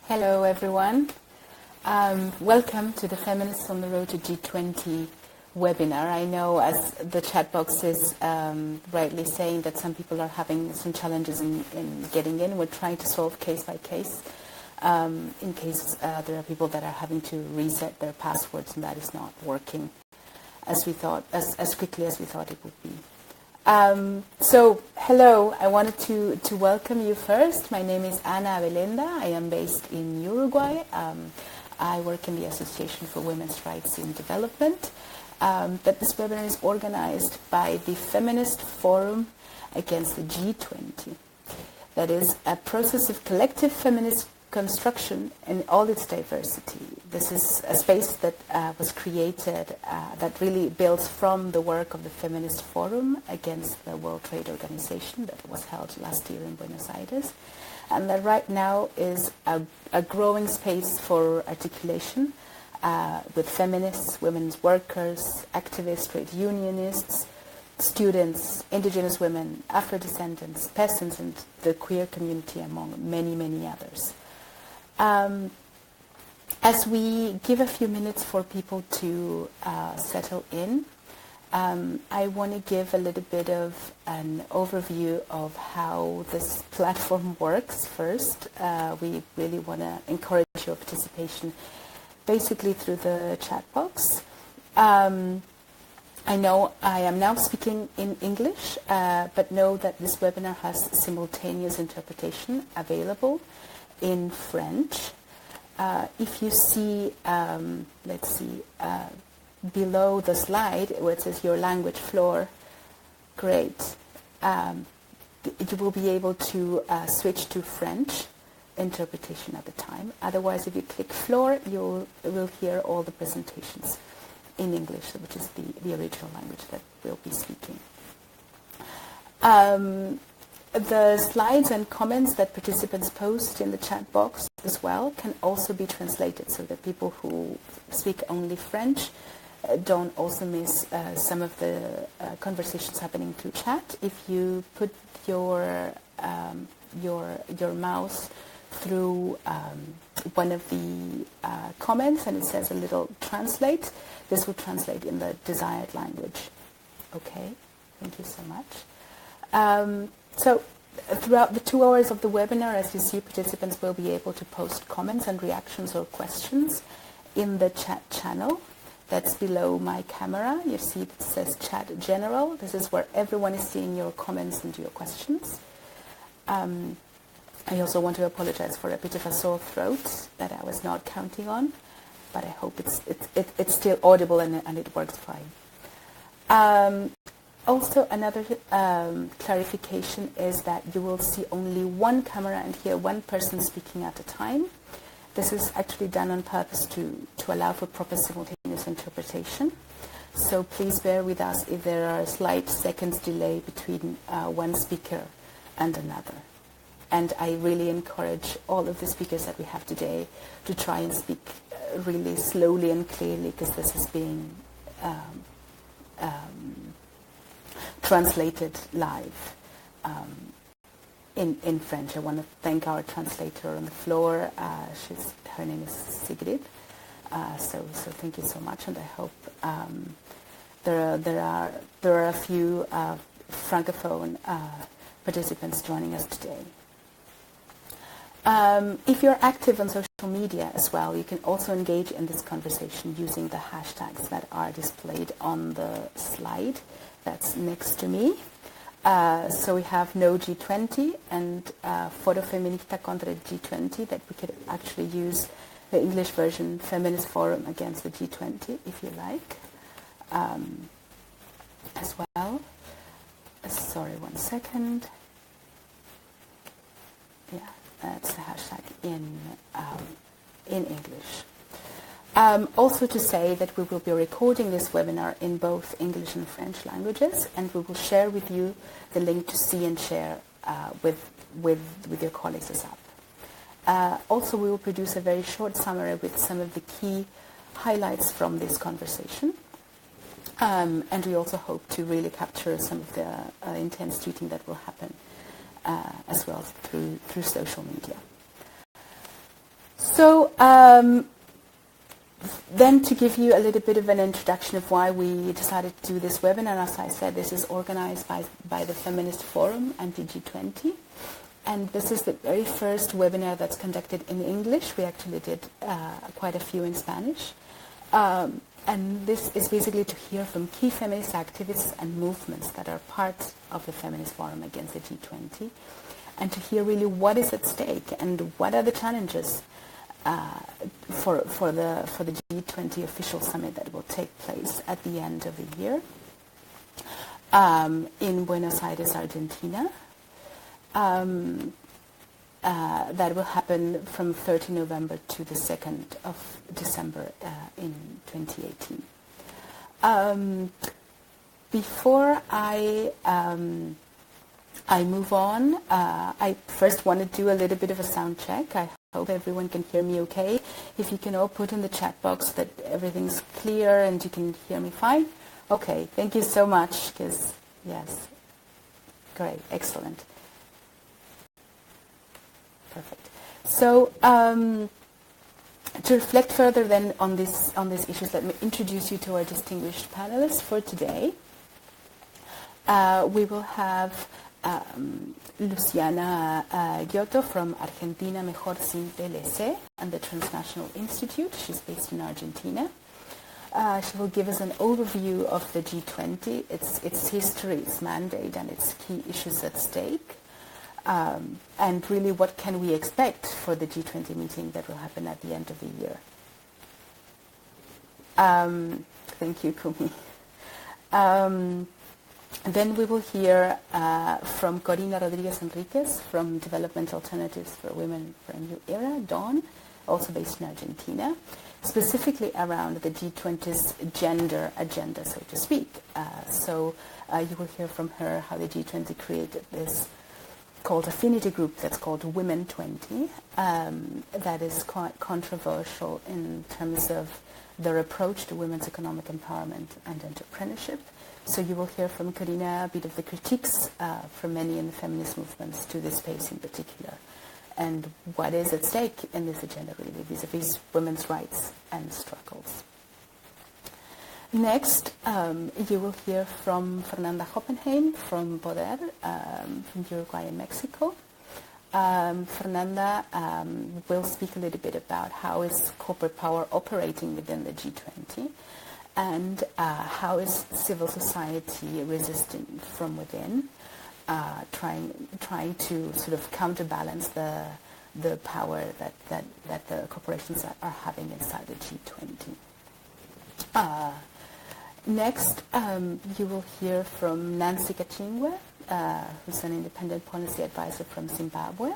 Hello everyone. Welcome to the Feminists on the Road to G20 webinar. I know, as the chat box is rightly saying, that some people are having some challenges in getting in. We're trying to solve case by case in case there are people that are having to reset their passwords and that is not working as we thought, as quickly as we thought it would be. So, hello, I wanted to welcome you first. My name is Ana Abelenda. I am based in Uruguay. I work in the Association for Women's Rights in Development. But this webinar is organized by the Feminist Forum Against the G20. That is a process of collective feminist construction in all its diversity. This is a space that was created that really builds from the work of the Feminist Forum Against the World Trade Organization that was held last year in Buenos Aires, and that right now is a growing space for articulation with feminists, women's workers, activists, trade unionists, students, indigenous women, Afro-descendants, peasants, and the queer community, among many, many others. As we give a few minutes for people to settle in, I want to give a little bit of an overview of how this platform works first. We really want to encourage your participation basically through the chat box. I know I am now speaking in English, but know that this webinar has simultaneous interpretation available in French. If you see, let's see, below the slide where it says your language floor, great. You will be able to switch to French interpretation at the time. Otherwise, if you click floor, you will hear all the presentations in English, which is the original language that we'll be speaking. The slides and comments that participants post in the chat box as well can also be translated so that people who speak only French don't also miss some of the conversations happening through chat. If you put your mouse through one of the comments and it says a little translate, this will translate in the desired language. Okay, thank you so much. So throughout the 2 hours of the webinar, as you see, participants will be able to post comments and reactions or questions in the chat channel that's below my camera. You see it says chat general. This is where everyone is seeing your comments and your questions. I also want to apologize for a bit of a sore throat that I was not counting on, but I hope it's still audible and it works fine. Also, another clarification is that you will see only one camera and hear one person speaking at a time. This is actually done on purpose to allow for proper simultaneous interpretation. So please bear with us if there are a slight seconds delay between one speaker and another. And I really encourage all of the speakers that we have today to try and speak really slowly and clearly, because this is being translated live in French. I want to thank our translator on the floor. Her name is Sigrid. So thank you so much, and I hope there are a few francophone participants joining us today. If you're active on social media as well, you can also engage in this conversation using the hashtags that are displayed on the slide that's next to me. So we have no G20 and Foro Feminista contra G20, that we could actually use the English version, Feminist Forum Against the G20, if you like, as well. Sorry, 1 second. Yeah, that's the hashtag in English. Also to say that we will be recording this webinar in both English and French languages, and we will share with you the link to see and share with your colleagues as well. Also, we will produce a very short summary with some of the key highlights from this conversation. And we also hope to really capture some of the intense tweeting that will happen as well through social media. So then to give you a little bit of an introduction of why we decided to do this webinar, as I said, this is organized by the Feminist Forum and the G20. And this is the very first webinar that's conducted in English. We actually did quite a few in Spanish. And this is basically to hear from key feminist activists and movements that are part of the Feminist Forum against the G20, and to hear really what is at stake and what are the challenges for the G20 official summit that will take place at the end of the year in Buenos Aires, Argentina. That will happen from 30 November to the 2nd of December in 2018. Before I move on, I first want to do a little bit of a sound check. I hope everyone can hear me okay. If you can all put in the chat box that everything's clear and you can hear me fine. Okay, thank you so much, because yes, great, excellent. Perfect. So to reflect further then on these issues, let me introduce you to our distinguished panelists for today. We will have Luciana Giotto from Argentina Mejor Sin TLC and the Transnational Institute. She's based in Argentina. She will give us an overview of the G20, its history, its mandate, and its key issues at stake. And really, what can we expect for the G20 meeting that will happen at the end of the year? Thank you, Kumi. Then we will hear from Corina Rodriguez Enriquez from Development Alternatives for Women for a New Era, DAWN, also based in Argentina, specifically around the G20's gender agenda, so to speak. So you will hear from her how the G20 created this called affinity group that's called Women 20, that is quite controversial in terms of their approach to women's economic empowerment and entrepreneurship. So you will hear from Corina a bit of the critiques from many in the feminist movements to this space in particular, and what is at stake in this agenda really vis-a-vis women's rights and struggles. Next, you will hear from Fernanda Hoppenheim from Poder, from Uruguay and Mexico. Fernanda will speak a little bit about how is corporate power operating within the G20 and how is civil society resisting from within, trying to sort of counterbalance the power that the corporations are having inside the G20. Next, you will hear from Nancy Kachingwe, who's an independent policy advisor from Zimbabwe.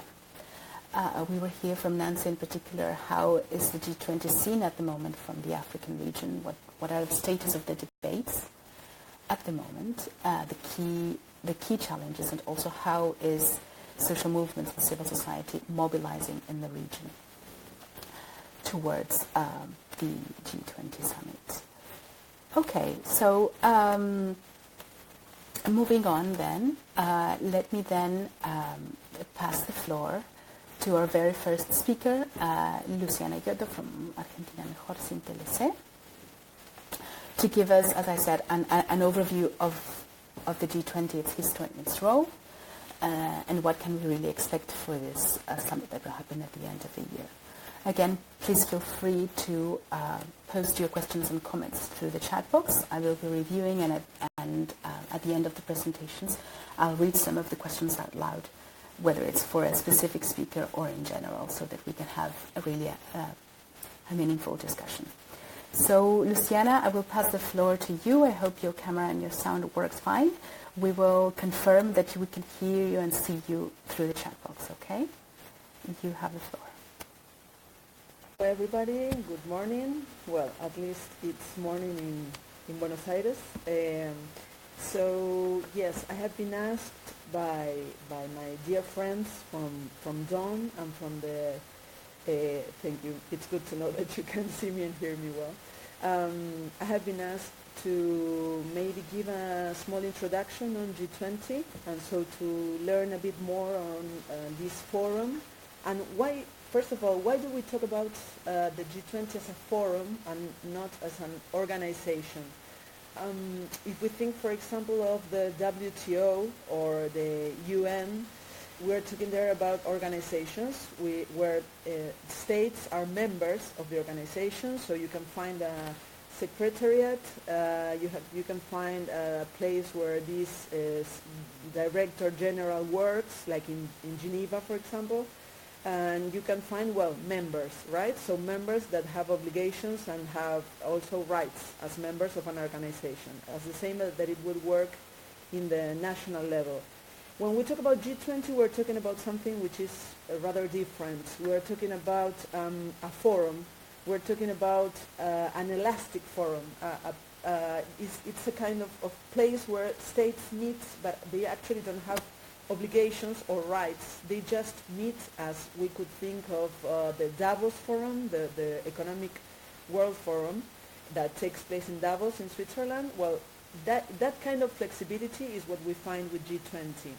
We will hear from Nancy in particular how is the G20 seen at the moment from the African region, what are the status of the debates at the moment, the key challenges, and also how is social movements and civil society mobilizing in the region towards the G20 summit. Okay, so moving on then, let me then pass the floor to our very first speaker, Luciana Giotto from Argentina Mejor Sin TLC, to give us, as I said, an overview of the G20, its history and its role, and what can we really expect for this summit that will happen at the end of the year. Again, please feel free to post your questions and comments through the chat box. I will be reviewing, and at the end of the presentations, I'll read some of the questions out loud, whether it's for a specific speaker or in general, so that we can have a meaningful discussion. So, Luciana, I will pass the floor to you. I hope your camera and your sound works fine. We will confirm that we can hear you and see you through the chat box, okay? You have the floor. Hello everybody, good morning. Well, at least it's morning in Buenos Aires. So yes, I have been asked by my dear friends from Dawn and from the thank you. It's good to know that you can see me and hear me well. I have been asked to maybe give a small introduction on G20, and so to learn a bit more on this forum and why first of all, why do we talk about the G20 as a forum and not as an organization? If we think, for example, of the WTO or the UN, we're talking there about organizations where states are members of the organization, so you can find a secretariat, you can find a place where this director general works, like in Geneva, for example, and you can find, well, members, right? So members that have obligations and have also rights as members of an organization, as the same as that it would work in the national level. When we talk about G20, we're talking about something which is rather different. We're talking about a forum. We're talking about an elastic forum. It's a kind of place where states meet, but they actually don't have obligations or rights. They just meet, as we could think of the Davos Forum, the Economic World Forum that takes place in Davos in Switzerland. Well, that kind of flexibility is what we find with G20.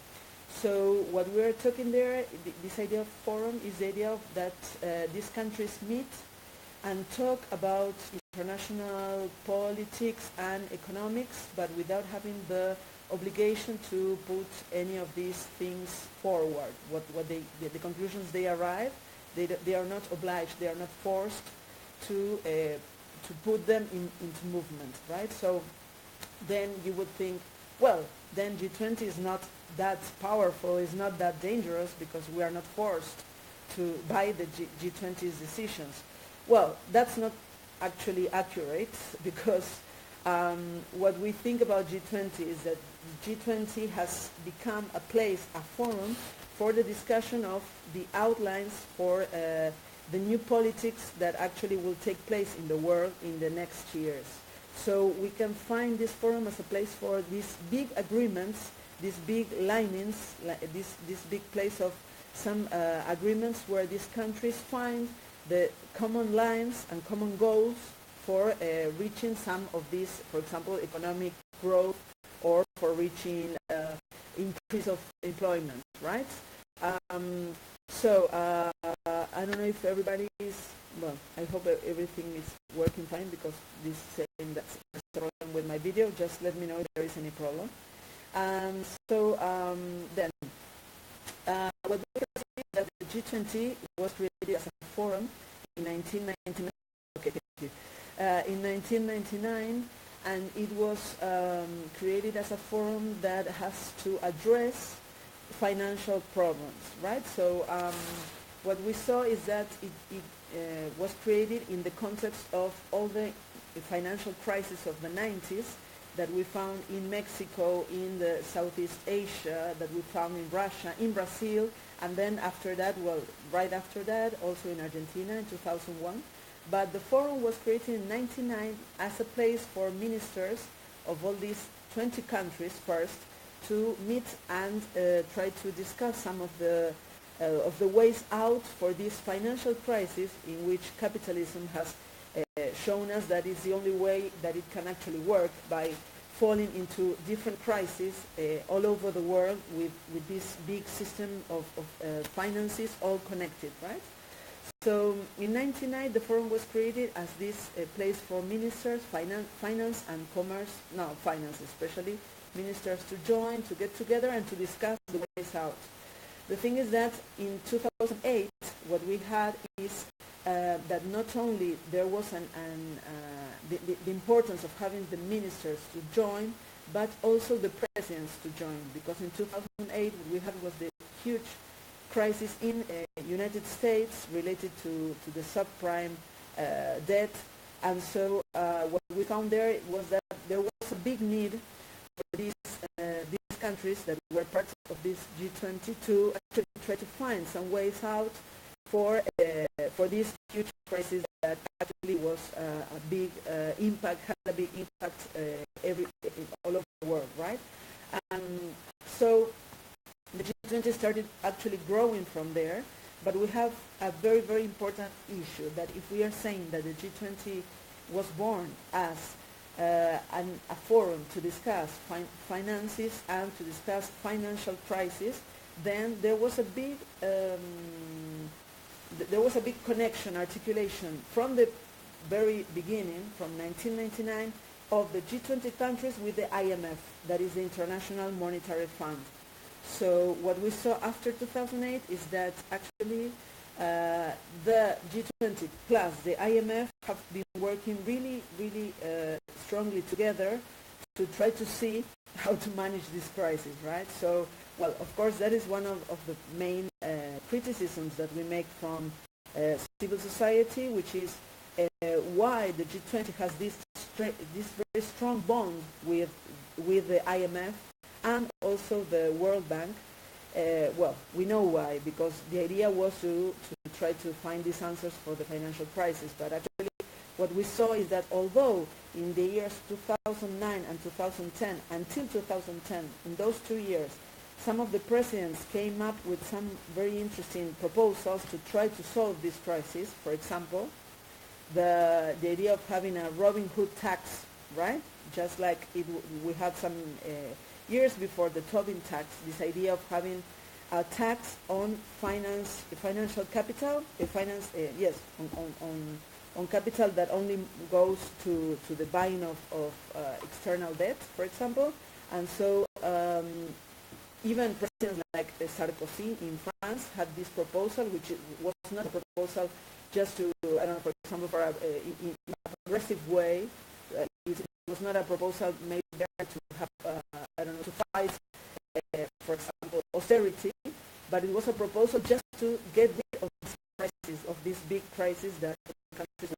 So what we're talking there, this idea of forum, is the idea of that these countries meet and talk about international politics and economics, but without having the obligation to put any of these things forward. The conclusions they arrive, they are not obliged, they are not forced to put them into movement, right? So then you would think, well, then G20 is not that powerful, is not that dangerous, because we are not forced by the G20's decisions. Well, that's not actually accurate, because what we think about G20 is that G20 has become a place, a forum, for the discussion of the outlines for the new politics that actually will take place in the world in the next years. So we can find this forum as a place for these big agreements, these big linings, this big place of some agreements where these countries find the common lines and common goals for reaching some of these, for example, economic growth, or for reaching increase of employment, right? So I don't know if everybody is, well, I hope everything is working fine, because this is saying that's a problem with my video. Just let me know if there is any problem. Then what we can see is that the G20 was created as a forum in 1999. Okay, thank you. In 1999, and it was created as a forum that has to address financial problems, right? So what we saw is that it was created in the context of all the financial crisis of the 90s that we found in Mexico, in the Southeast Asia, that we found in Russia, in Brazil, and then after that, well, right after that, also in Argentina in 2001. But the forum was created in 1999 as a place for ministers of all these 20 countries first to meet and try to discuss some of the ways out for this financial crisis, in which capitalism has shown us that it's the only way that it can actually work, by falling into different crises all over the world with this big system of finances all connected, right? So in 1999, the forum was created as this place for ministers, finance and commerce, finance especially, ministers to join, to get together and to discuss the ways out. The thing is that in 2008, what we had is that not only there was the importance of having the ministers to join, but also the presidents to join, because in 2008 what we had was the huge crisis in United States related to the subprime debt, and so what we found there was that there was a big need for these countries that were part of this G20 to actually try to find some ways out for this huge crisis that actually was a big impact, had a big impact all over the world, right? So the G20 started actually growing from there, but we have a very, very important issue, that if we are saying that the G20 was born as a forum to discuss finances and to discuss financial crisis, then there was a big there was a big connection, articulation from the very beginning, from 1999, of the G20 countries with the IMF, that is the International Monetary Fund. So what we saw after 2008 is that actually the G20 plus the IMF have been working really, really strongly together to try to see how to manage this crisis, right? So, well, of course, that is one of the main criticisms that we make from civil society, which is why the G20 has this very strong bond with the IMF and also the World Bank. Well, we know why, because the idea was to try to find these answers for the financial crisis. But actually, what we saw is that although in the years 2009 and 2010, until 2010, in those 2 years, some of the presidents came up with some very interesting proposals to try to solve this crisis. For example, the idea of having a Robin Hood tax, right? Just like we had some years before the Tobin tax, this idea of having a tax on financial capital, on capital that only goes to the buying of external debt, for example. And so even presidents like Sarkozy in France had this proposal, which was not a proposal just to, I don't know, for example, in a progressive way. It was not a proposal made there to have, to fight, for example, austerity, but it was a proposal just to get rid of this crisis, of this big crisis that countries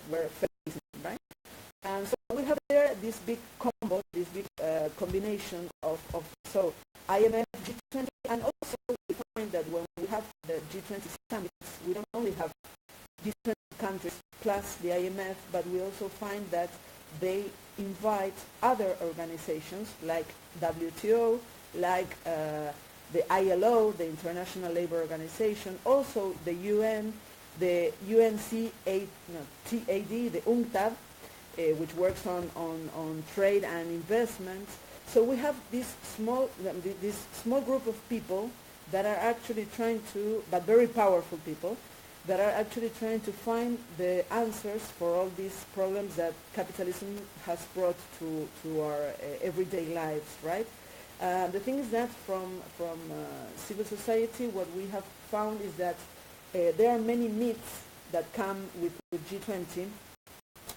were facing, right? And so we have there this big combo, this big combination of so IMF, G20, and also we find that when we have the G20 summits, we don't only have G20 countries plus the IMF, but we also find that they invite other organizations like WTO, like the ILO, the International Labour Organization, also the UN, the TAD, the UNCTAD, which works on trade and investment. So we have this small group of people that are actually trying to, but very powerful people, that are actually trying to find the answers for all these problems that capitalism has brought to our everyday lives, right? The thing is that from civil society, what we have found is that there are many myths that come with G20.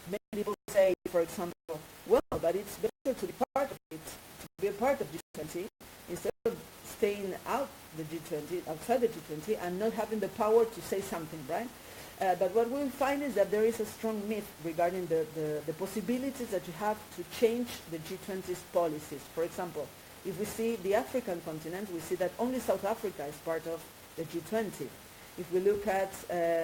Many people say, for example, well, but it's better to be part of it, to be a part of G20, instead of staying outside the G20, and not having the power to say something, right? But what we find is that there is a strong myth regarding the possibilities that you have to change the G20's policies. For example, if we see the African continent, we see that only South Africa is part of the G20. If we look at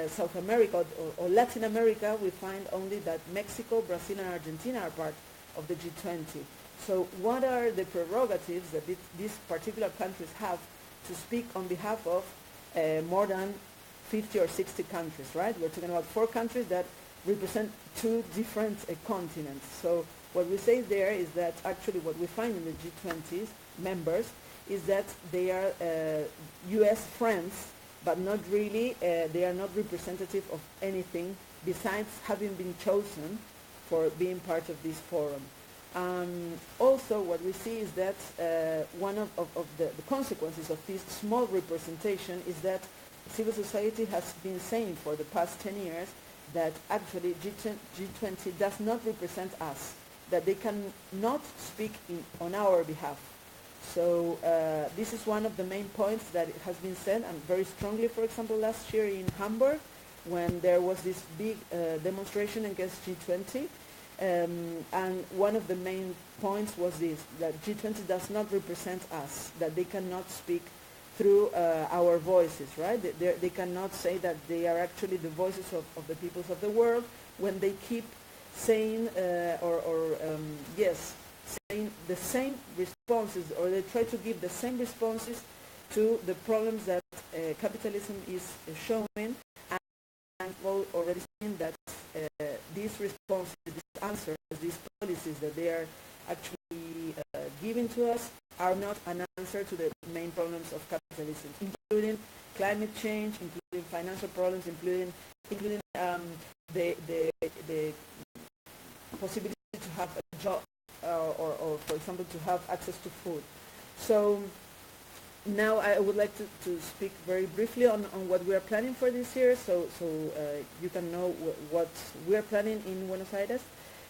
South America or Latin America, we find only that Mexico, Brazil, and Argentina are part of the G20. So what are the prerogatives that these particular countries have to speak on behalf of more than 50 or 60 countries, right? We're talking about 4 countries that represent 2 different continents. So what we say there is that actually what we find in the G20's members is that they are US friends, but not really, they are not representative of anything besides having been chosen for being part of this forum. Also, what we see is that one of the consequences of this small representation is that civil society has been saying for the past 10 years that actually G20 does not represent us, that they cannot speak on our behalf. So this is one of the main points that has been said, and very strongly, for example, last year in Hamburg, when there was this big demonstration against G20. And one of the main points was this, that G20 does not represent us, that they cannot speak through our voices, right? They cannot say that they are actually the voices of the peoples of the world when they keep saying, saying the same responses, or they try to give the same responses to the problems that capitalism is showing. And we've already seen that these responses, these answers, these policies that they are actually giving to us are not an answer to the main problems of capitalism, including climate change, including financial problems, including the possibility to have a job or for example, to have access to food. So now I would like to speak very briefly on what we are planning for this year, so you can know what we are planning in Buenos Aires.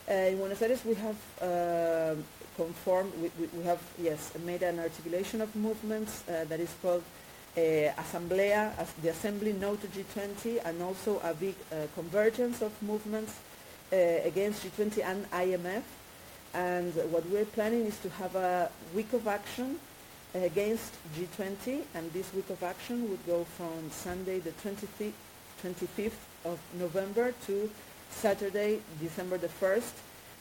In Buenos Aires we have we have made an articulation of movements that is called Asamblea, as the Assembly No to G20, and also a big convergence of movements against G20 and IMF. And what we're planning is to have a week of action against G20, and this week of action would go from Sunday the 25th of November to Saturday, December the 1st,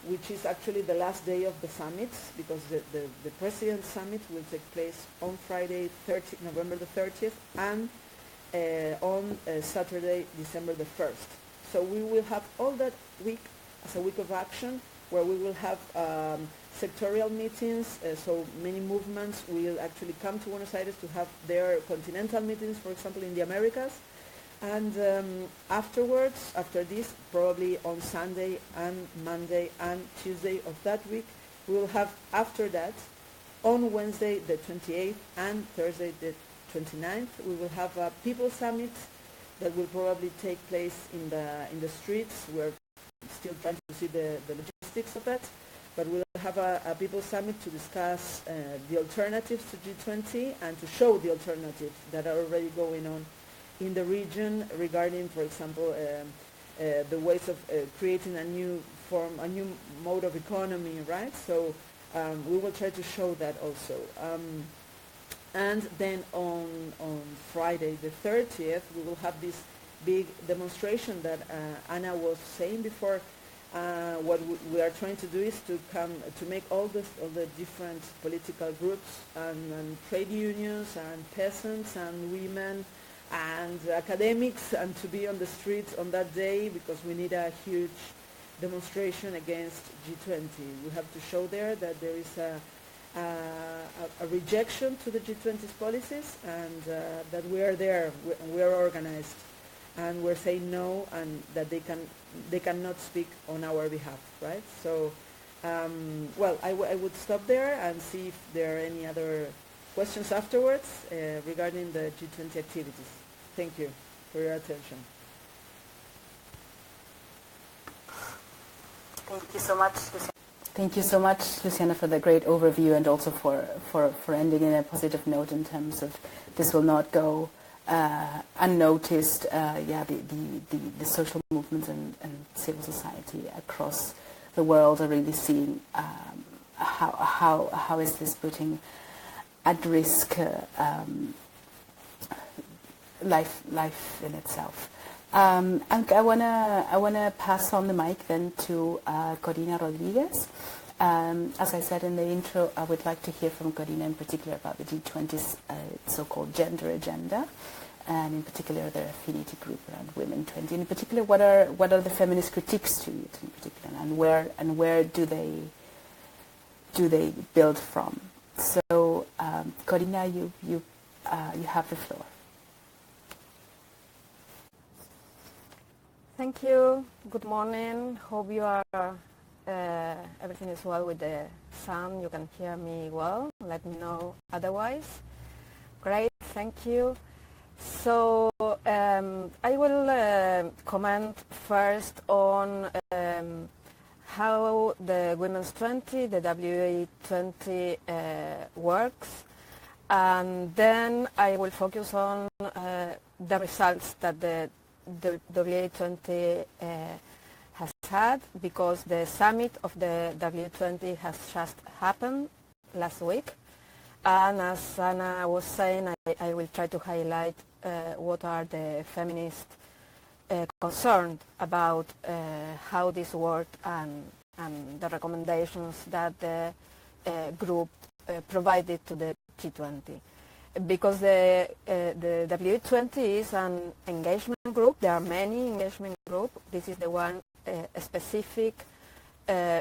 which is actually the last day of the summits, because the President's Summit will take place on Friday, November the 30th, and on Saturday, December the 1st. So we will have all that week as a week of action, where we will have sectorial meetings, so many movements will actually come to Buenos Aires to have their continental meetings, for example, in the Americas. And afterwards, after this, probably on Sunday and Monday and Tuesday of that week, we will have, after that, on Wednesday the 28th and Thursday the 29th, we will have a people summit that will probably take place in the streets. We're still trying to see the logistics of that, but we'll have a people summit to discuss the alternatives to G20 and to show the alternatives that are already going on in the region regarding, for example, the ways of creating a new mode of economy, right? So we will try to show that also. And then on Friday the 30th, we will have this big demonstration that Anna was saying before. What we are trying to do is to make all the different political groups and trade unions and peasants and women and academics, and to be on the streets on that day, because we need a huge demonstration against G20. We have to show there that there is a rejection to the G20's policies, and that we are there, we are organized, and we're saying no, and that they cannot speak on our behalf, right? So, well, I would stop there and see if there are any other questions afterwards regarding the G20 activities. Thank you for your attention. Thank you so much, Luciana. Thank you so much, Luciana, for the great overview, and also for ending in a positive note in terms of this will not go unnoticed. The social movements and civil society across the world are really seeing how is this putting at risk life in itself. And I wanna pass on the mic then to Corina Rodriguez. As I said in the intro, I would like to hear from Corina in particular about the G20's so-called gender agenda, and in particular their affinity group around Women 20. In particular, what are the feminist critiques to it in particular, and where do they build from? So, Corina, you have the floor. Thank you. Good morning. Hope you are everything is well with the sound. You can hear me well. Let me know otherwise. Great. Thank you. So I will comment first on how the Women's 20, the WA 20 works, and then I will focus on the results that the WA20 has had, because the summit of the W20 has just happened last week, and as Anna was saying, I will try to highlight what are the feminists concerned about how this worked and the recommendations that the group provided to the G20. Because the W20 is an engagement group. There are many engagement groups. This is the one specific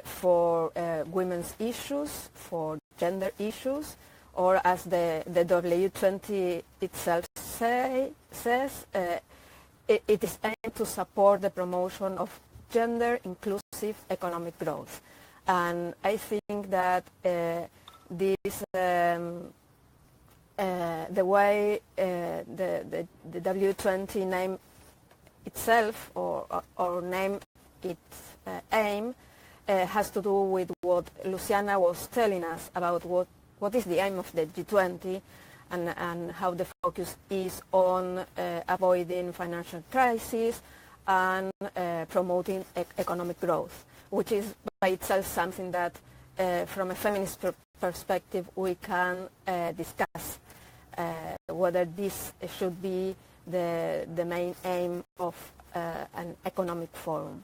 for women's issues, for gender issues, or as the W20 itself says it is aimed to support the promotion of gender-inclusive economic growth. And I think that this, the way the W20 name itself or name its aim has to do with what Luciana was telling us about what is the aim of the G20 and how the focus is on avoiding financial crisis and promoting economic growth, which is by itself something that from a feminist perspective we can discuss whether this should be the main aim of an economic forum.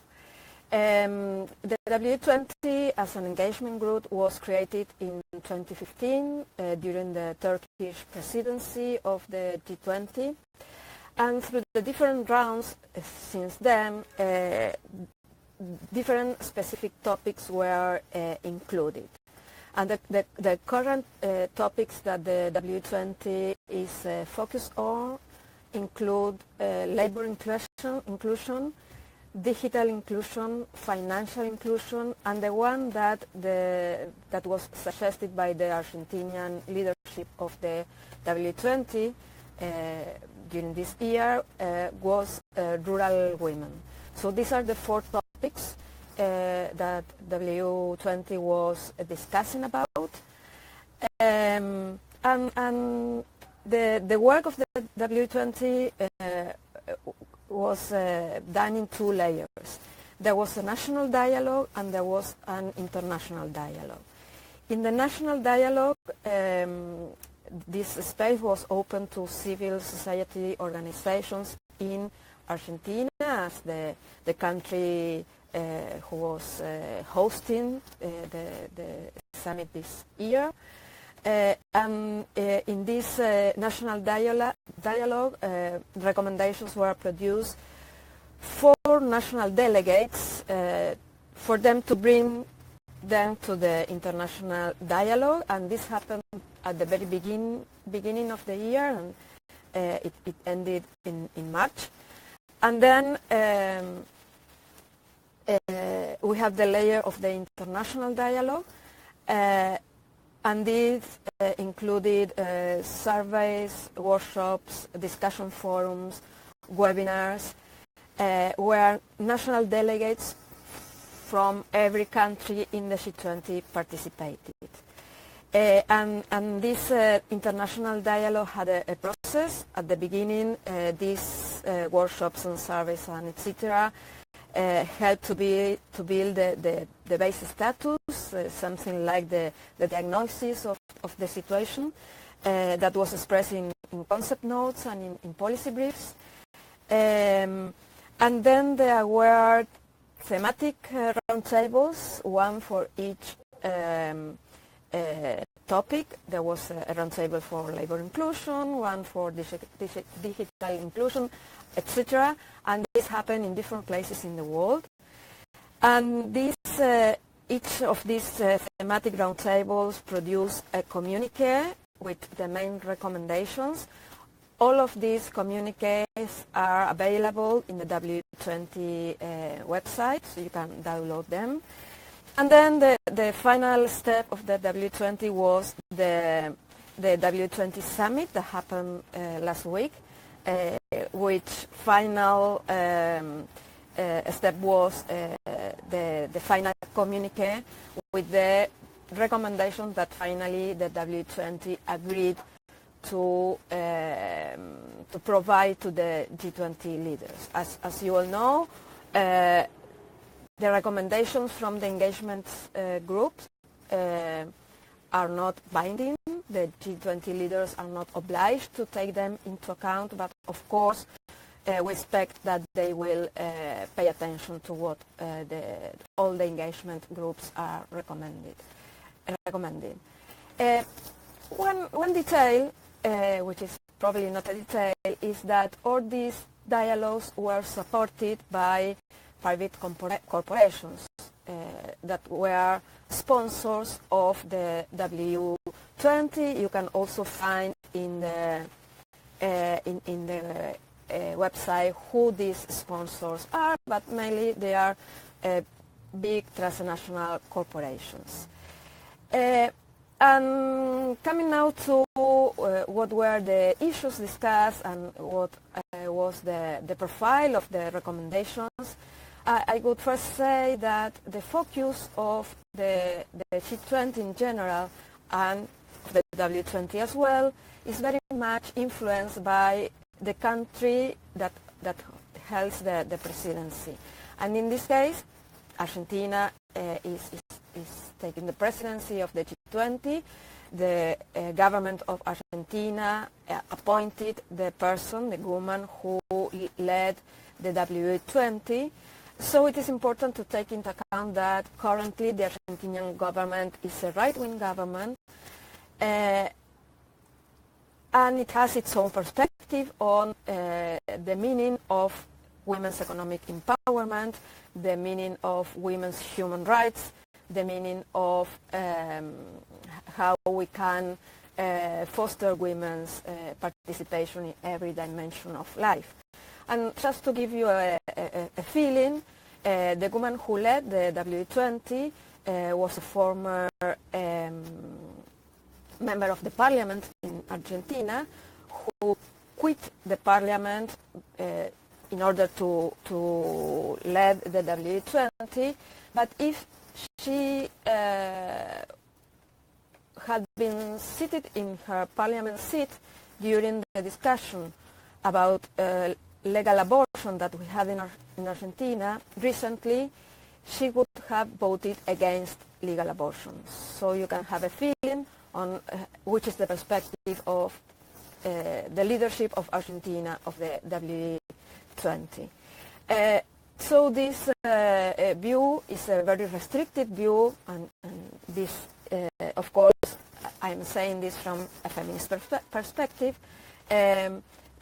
The W20 as an engagement group was created in 2015 during the Turkish presidency of the G20, and through the different rounds since then different specific topics were included. And the current topics that the W20 is focused on include labor inclusion, digital inclusion, financial inclusion, and the one that was suggested by the Argentinian leadership of the W20 during this year was rural women. So these are the 4 topics that W20 was discussing about. And the work of the W20 was done in 2 layers. There was a national dialogue and there was an international dialogue. In the national dialogue, this space was open to civil society organizations in Argentina as the country who was hosting the summit this year. And in this national dialogue, recommendations were produced for national delegates for them to bring them to the international dialogue, and this happened at the very beginning of the year, and it ended in March. And then we have the layer of the international dialogue, and this included surveys, workshops, discussion forums, webinars, where national delegates from every country in the G20 participated. And this international dialogue had a process. At the beginning, these workshops and surveys and etc. Helped to build the basic status, something like the diagnosis of the situation that was expressed in concept notes and in policy briefs. And then there were thematic roundtables, one for each topic. There was a roundtable for labor inclusion, one for digital inclusion, etc. And this happened in different places in the world. And each of these thematic roundtables produced a communique with the main recommendations. All of these communiques are available in the W20 website, so you can download them. And then the final step of the W20 was the W20 summit that happened last week, which final step was the final communique with the recommendation that finally the W20 agreed to provide to the G20 leaders. As you all know, the recommendations from the engagement groups are not binding. The G20 leaders are not obliged to take them into account, but of course we expect that they will pay attention to what all the engagement groups are recommending. One detail, which is probably not a detail, is that all these dialogues were supported by private corporations that were sponsors of the W20. You can also find in the in the website who these sponsors are, but mainly they are big transnational corporations. And coming now to what were the issues discussed and what was the profile of the recommendations, I would first say that the focus of the G20 in general and the W20 as well is very much influenced by the country that holds the presidency. And in this case, Argentina is taking the presidency of the G20. The government of Argentina appointed the person, the woman who led the W20. So it is important to take into account that currently the Argentinian government is a right-wing government, and it has its own perspective on the meaning of women's economic empowerment, the meaning of women's human rights, the meaning of how we can foster women's participation in every dimension of life. And just to give you a feeling, the woman who led the W20 was a former member of the parliament in Argentina who quit the parliament in order to lead the W20. But if she had been seated in her parliament seat during the discussion about legal abortion that we had in Argentina recently, she would have voted against legal abortion. So you can have a feeling on which is the perspective of the leadership of Argentina of the W20. So this view is a very restricted view, and this, of course, I'm saying this from a feminist perspective.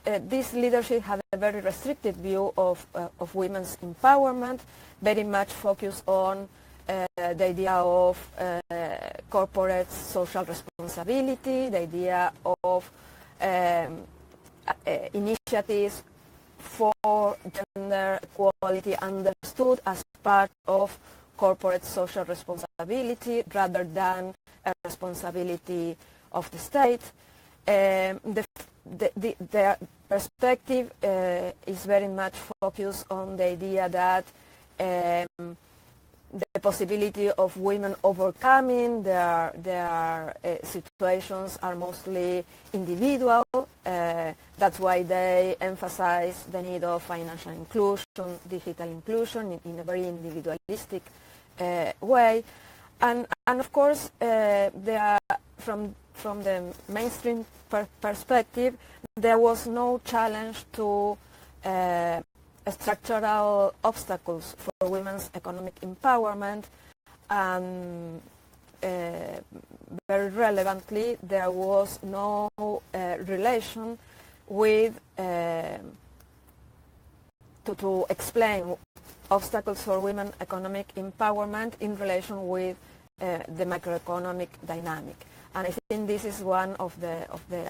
This leadership had a very restricted view of women's empowerment, very much focused on the idea of corporate social responsibility, the idea of initiatives for gender equality understood as part of corporate social responsibility rather than a responsibility of the state. The perspective is very much focused on the idea that the possibility of women overcoming their situations are mostly individual. That's why they emphasize the need of financial inclusion, digital inclusion in a very individualistic way. And of course, from the mainstream perspective, there was no challenge to structural obstacles for women's economic empowerment, and very relevantly, there was no relation with to explain obstacles for women economic empowerment in relation with the macroeconomic dynamic. And I think this is one of the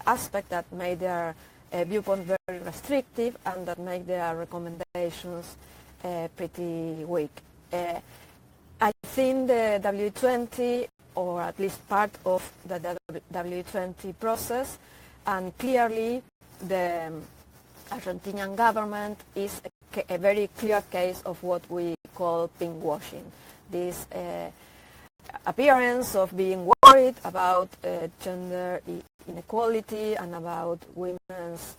aspects that made their viewpoint very restrictive and that make their recommendations pretty weak. I think the W20, or at least part of the W20 process, and clearly the Argentinian government is a very clear case of what we call pinkwashing. This appearance of being worried about gender inequality and about women's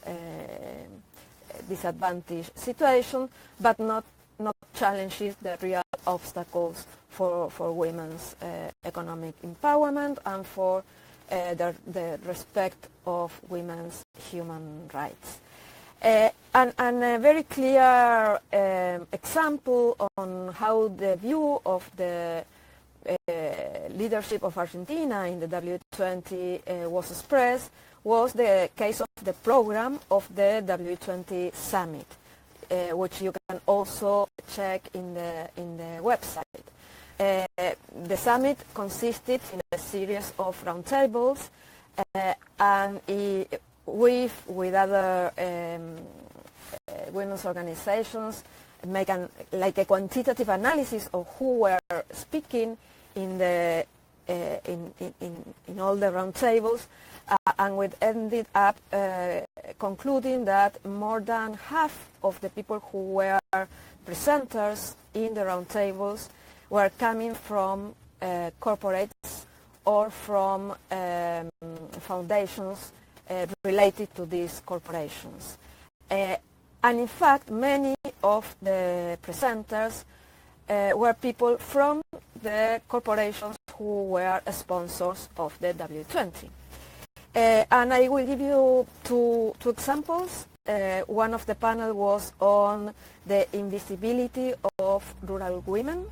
disadvantaged situation, but not challenges the real obstacles for women's economic empowerment and for the respect of women's human rights. And a very clear example on how the view of the leadership of Argentina in the W20 was expressed was the case of the program of the W20 summit, which you can also check in the website. The summit consisted in a series of roundtables, and with other women's organizations, make like a quantitative analysis of who were speaking in the in all the roundtables, and we ended up concluding that more than half of the people who were presenters in the roundtables were coming from corporates or from foundations related to these corporations. And in fact, many of the presenters were people from the corporations who were sponsors of the W20. And I will give you two examples. One of the panel was on the invisibility of rural women,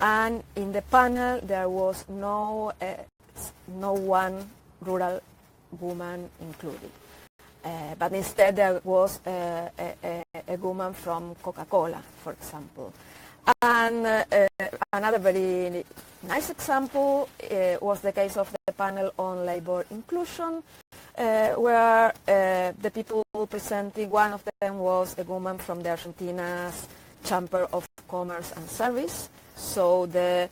and in the panel there was no one rural woman included. But instead there was a woman from Coca-Cola, for example. And another very nice example was the case of the panel on labor inclusion, where the people presenting, one of them was a woman from the Argentina's Chamber of Commerce and Service. So the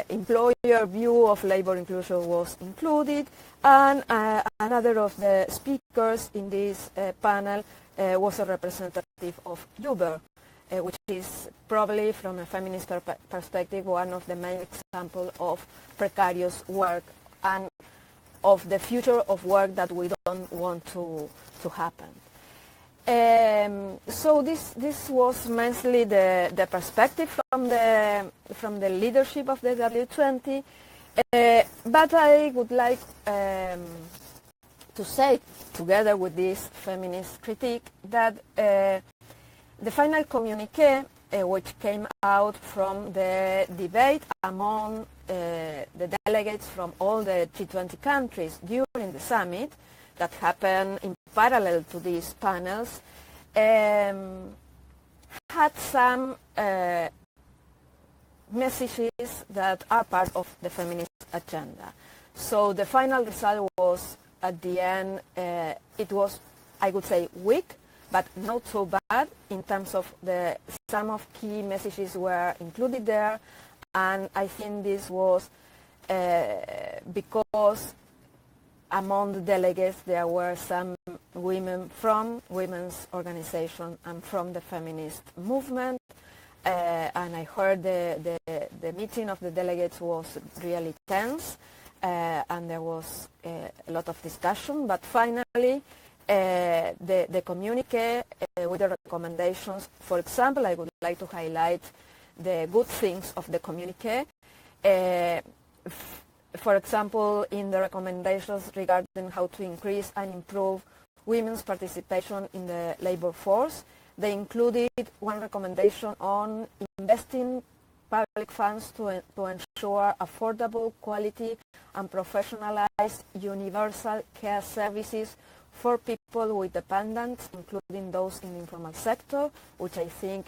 employer view of labor inclusion was included, and another of the speakers in this panel was a representative of Uber, which is probably from a feminist perspective one of the main examples of precarious work and of the future of work that we don't want to happen. So this was mostly the perspective from the leadership of the W20, but I would like to say, together with this feminist critique, that the final communiqué, which came out from the debate among the delegates from all the G20 countries during the summit that happened in parallel to these panels, had some messages that are part of the feminist agenda. So the final result was, at the end, it was, I would say, weak, but not so bad in terms of some of key messages were included there, and I think this was because among the delegates there were some women from women's organizations and from the feminist movement, and I heard the meeting of the delegates was really tense, and there was a lot of discussion, but finally the communiqué with the recommendations. For example, I would like to highlight the good things of the communiqué. For example, in the recommendations regarding how to increase and improve women's participation in the labor force, they included one recommendation on investing public funds to ensure affordable, quality and professionalized universal care services for people with dependents, including those in the informal sector, which I think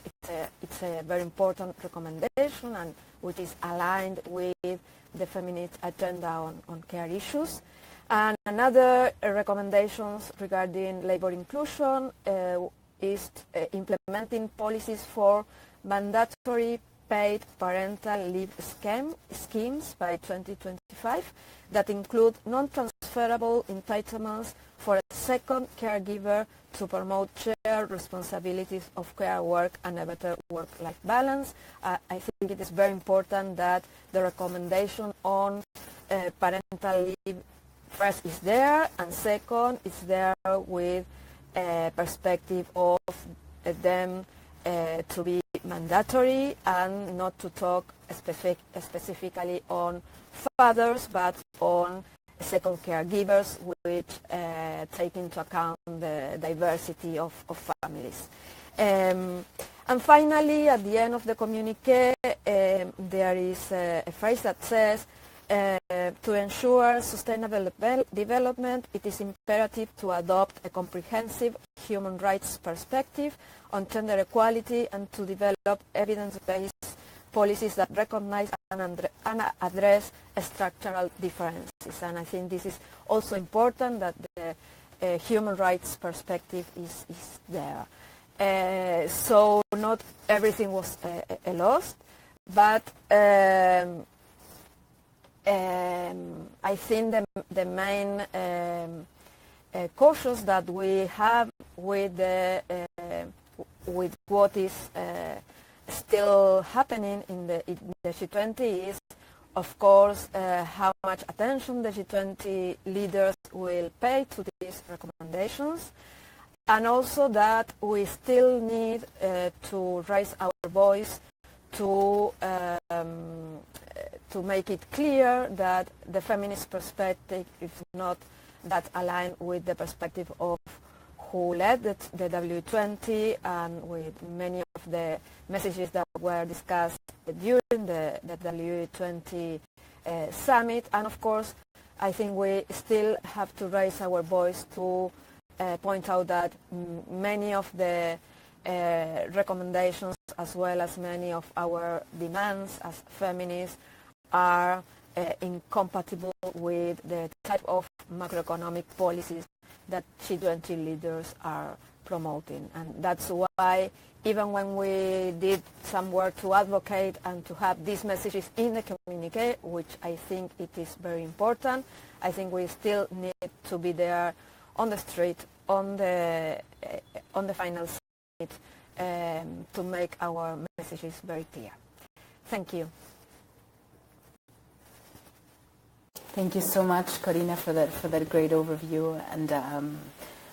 it's a very important recommendation and which is aligned with the feminist agenda on care issues. And another recommendations regarding labor inclusion is implementing policies for mandatory paid parental leave schemes by 2025 that include non-transferable entitlements for a second caregiver to promote shared responsibilities of care work and a better work-life balance. I think it is very important that the recommendation on parental leave first is there, and second is there with a perspective of them to be mandatory and not to talk specifically on fathers but on second caregivers, which take into account the diversity of families. And finally, at the end of the communiqué, there is a phrase that says, to ensure sustainable development, it is imperative to adopt a comprehensive human rights perspective on gender equality and to develop evidence-based policies that recognize and address structural differences. And I think this is also important, that human rights perspective is there. So not everything was a loss, but I think the main cautions that we have with what is still happening in the G20 is, of course, how much attention the G20 leaders will pay to these recommendations, and also that we still need to raise our voice to make it clear that the feminist perspective is not that aligned with the perspective of who led the W20 and with many of the messages that were discussed during the W20 summit. And of course, I think we still have to raise our voice to point out that many of the recommendations, as well as many of our demands as feminists, are incompatible with the type of macroeconomic policies that G20 leaders are promoting. And that's why, even when we did some work to advocate and to have these messages in the communiqué, which I think it is very important, I think we still need to be there on the street, on the final summit, to make our messages very clear. Thank you. Thank you so much, Corina, for that great overview, and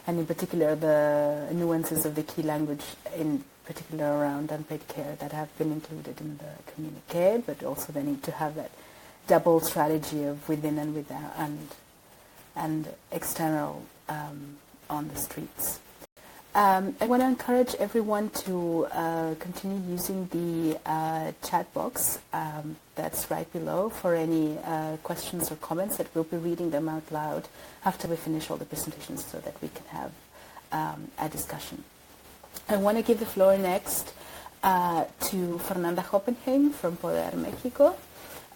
in particular the nuances of the key language, in particular around unpaid care, that have been included in the communiqué, but also the need to have that double strategy of within and without and external on the streets. I want to encourage everyone to continue using the chat box that's right below for any questions or comments, that we'll be reading them out loud after we finish all the presentations so that we can have a discussion. I want to give the floor next to Fernanda Hoppenheim from Poder Mexico.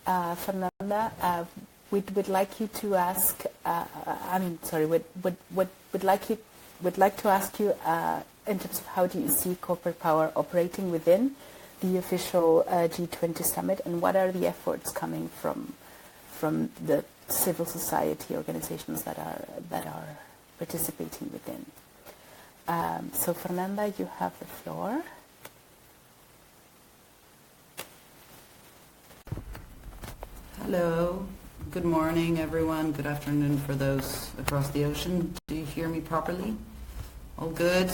Fernanda, we'd like you to ask, would like to ask you in terms of how do you see corporate power operating within the official G20 summit, and what are the efforts coming from the civil society organizations that are participating within? So Fernanda, you have the floor. Hello. Good morning, everyone. Good afternoon for those across the ocean. Do you hear me properly? All good?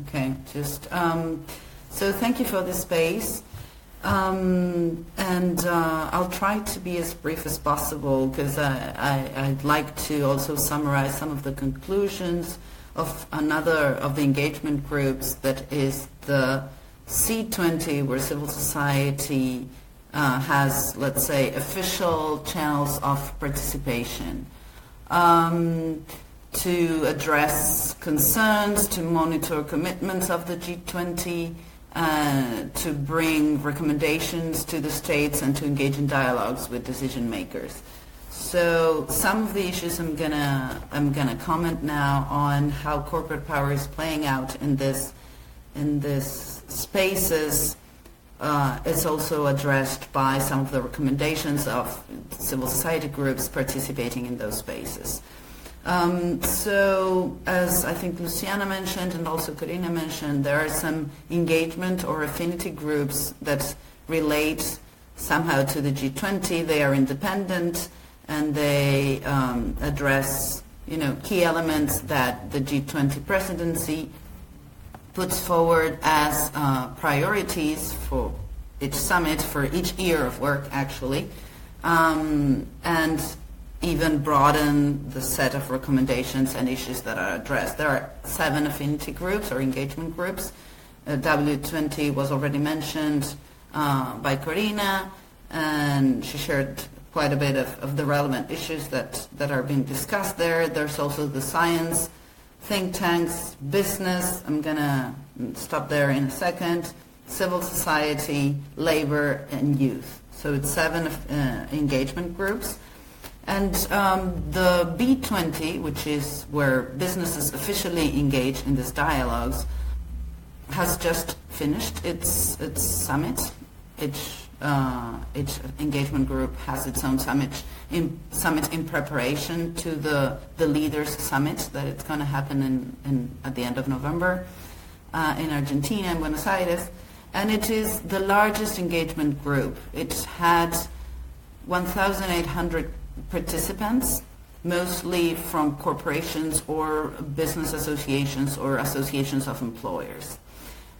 Okay, just so thank you for this space. And I'll try to be as brief as possible, because I'd like to also summarize some of the conclusions of another of the engagement groups, that is the C20, where civil society has, let's say, official channels of participation to address concerns, to monitor commitments of the G20, to bring recommendations to the states, and to engage in dialogues with decision makers. So some of the issues I'm gonna comment now on how corporate power is playing out in this spaces. It's also addressed by some of the recommendations of civil society groups participating in those spaces. So, as I think Luciana mentioned and also Corina mentioned, there are some engagement or affinity groups that relate somehow to the G20. They are independent, and they address, key elements that the G20 presidency puts forward as priorities for each summit, for each year of work, actually, and even broaden the set of recommendations and issues that are addressed. There are 7 affinity groups or engagement groups. W20 was already mentioned by Corina, and she shared quite a bit of the relevant issues that are being discussed there. There's also the science, think tanks, business, I'm going to stop there in a second, civil society, labor, and youth. So it's 7 engagement groups. And the B20, which is where businesses officially engage in these dialogues, has just finished its summit. Each engagement group has its own summit in preparation to the leaders' summit that it's going to happen at the end of November in Argentina, in Buenos Aires. And it is the largest engagement group. It had 1,800 participants, mostly from corporations or business associations or associations of employers.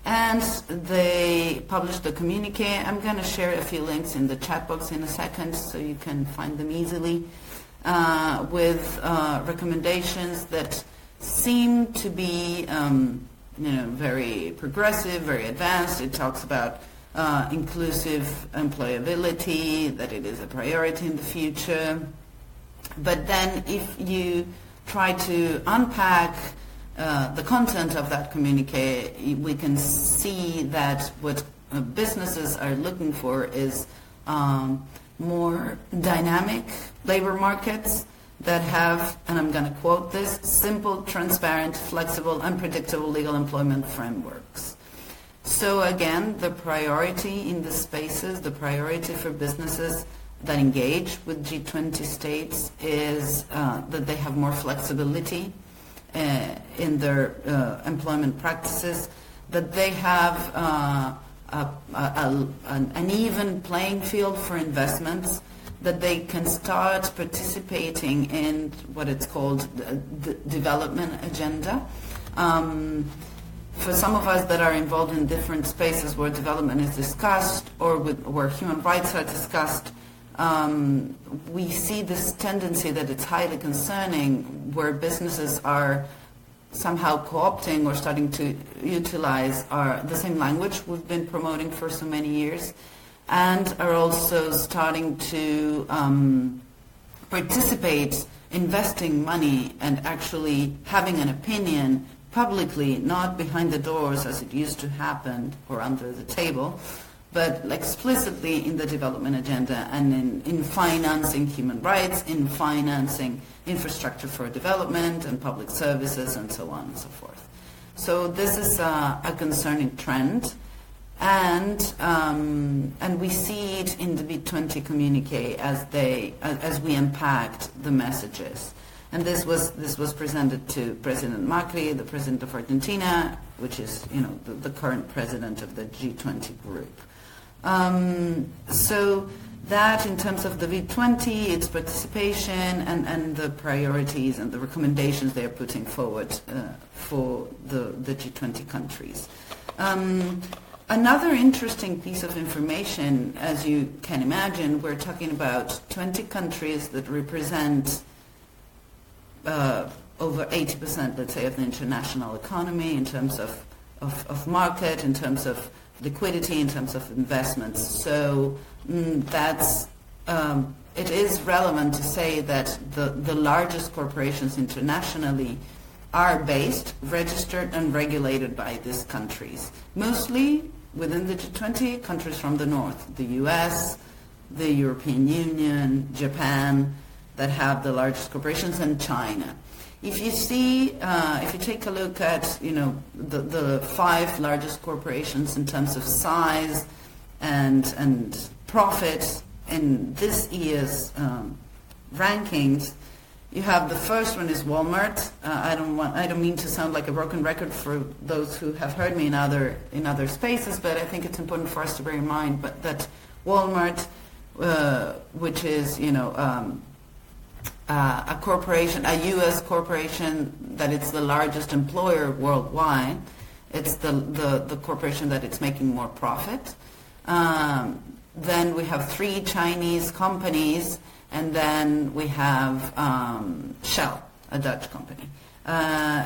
And they published a communique. I'm going to share a few links in the chat box in a second so you can find them easily, with recommendations that seem to be very progressive, very advanced. It talks about inclusive employability, that it is a priority in the future. But then if you try to unpack the content of that communique, we can see that what businesses are looking for is more dynamic labor markets that have, and I'm going to quote this, simple, transparent, flexible, unpredictable legal employment frameworks. So again, the priority in the spaces, the priority for businesses that engage with G20 states is that they have more flexibility in their employment practices, that they have an even playing field for investments, that they can start participating in what it's called the development agenda. For some of us that are involved in different spaces where development is discussed or where human rights are discussed, we see this tendency that it's highly concerning, where businesses are somehow co-opting or starting to utilize the same language we've been promoting for so many years, and are also starting to participate, investing money and actually having an opinion publicly, not behind the doors as it used to happen or under the table, but explicitly in the development agenda and in financing human rights, in financing infrastructure for development and public services and so on and so forth. So this is a concerning trend, and we see it in the B20 communique as we unpacked the messages. And this was presented to President Macri, the president of Argentina, which is the current president of the G20 group. So that in terms of the V20, its participation and the priorities and the recommendations they are putting forward for the G20 countries. Another interesting piece of information, as you can imagine, we're talking about 20 countries that represent over 80%, let's say, of the international economy in terms of market, in terms of liquidity, in terms of investments. So it is relevant to say that the largest corporations internationally are based, registered, and regulated by these countries. Mostly within the G20, countries from the north, the US, the European Union, Japan, that have the largest corporations, and China. If you take a look at, the 5 largest corporations in terms of size and profit in this year's rankings, you have the first one is Walmart. I don't mean to sound like a broken record for those who have heard me in other spaces, but I think it's important for us to bear in mind. But that Walmart, which is a corporation, a U.S. corporation, that it's the largest employer worldwide. It's the corporation that it's making more profit. Then we have 3 Chinese companies, and then we have Shell, a Dutch company.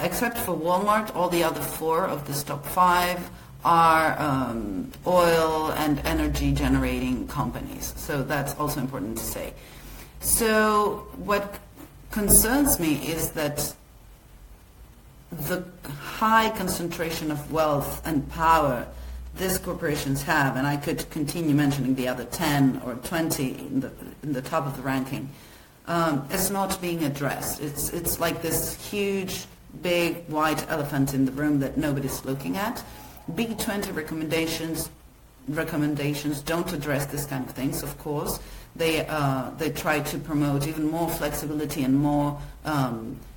Except for Walmart, all the other 4 of this top 5 are oil and energy generating companies. So that's also important to say. So what concerns me is that the high concentration of wealth and power these corporations have, and I could continue mentioning the other 10 or 20 in the top of the ranking, is not being addressed. It's like this huge, big, white elephant in the room that nobody's looking at. B20 recommendations don't address this kind of things, of course. They try to promote even more flexibility and more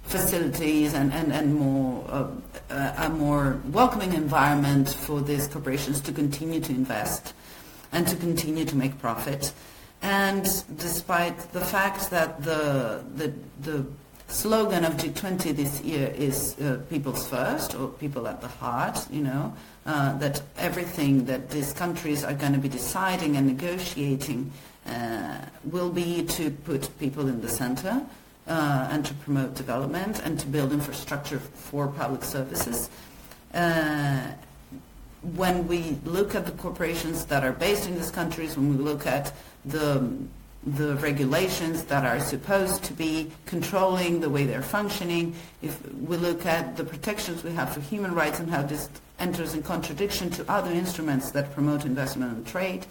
facilities and more a more welcoming environment for these corporations to continue to invest and to continue to make profit. And despite the fact that the slogan of G20 this year is people's first, or people at the heart, that everything that these countries are going to be deciding and negotiating will be to put people in the center and to promote development and to build infrastructure for public services. When we look at the corporations that are based in these countries, when we look at the regulations that are supposed to be controlling the way they're functioning, if we look at the protections we have for human rights and how this enters in contradiction to other instruments that promote investment and trade,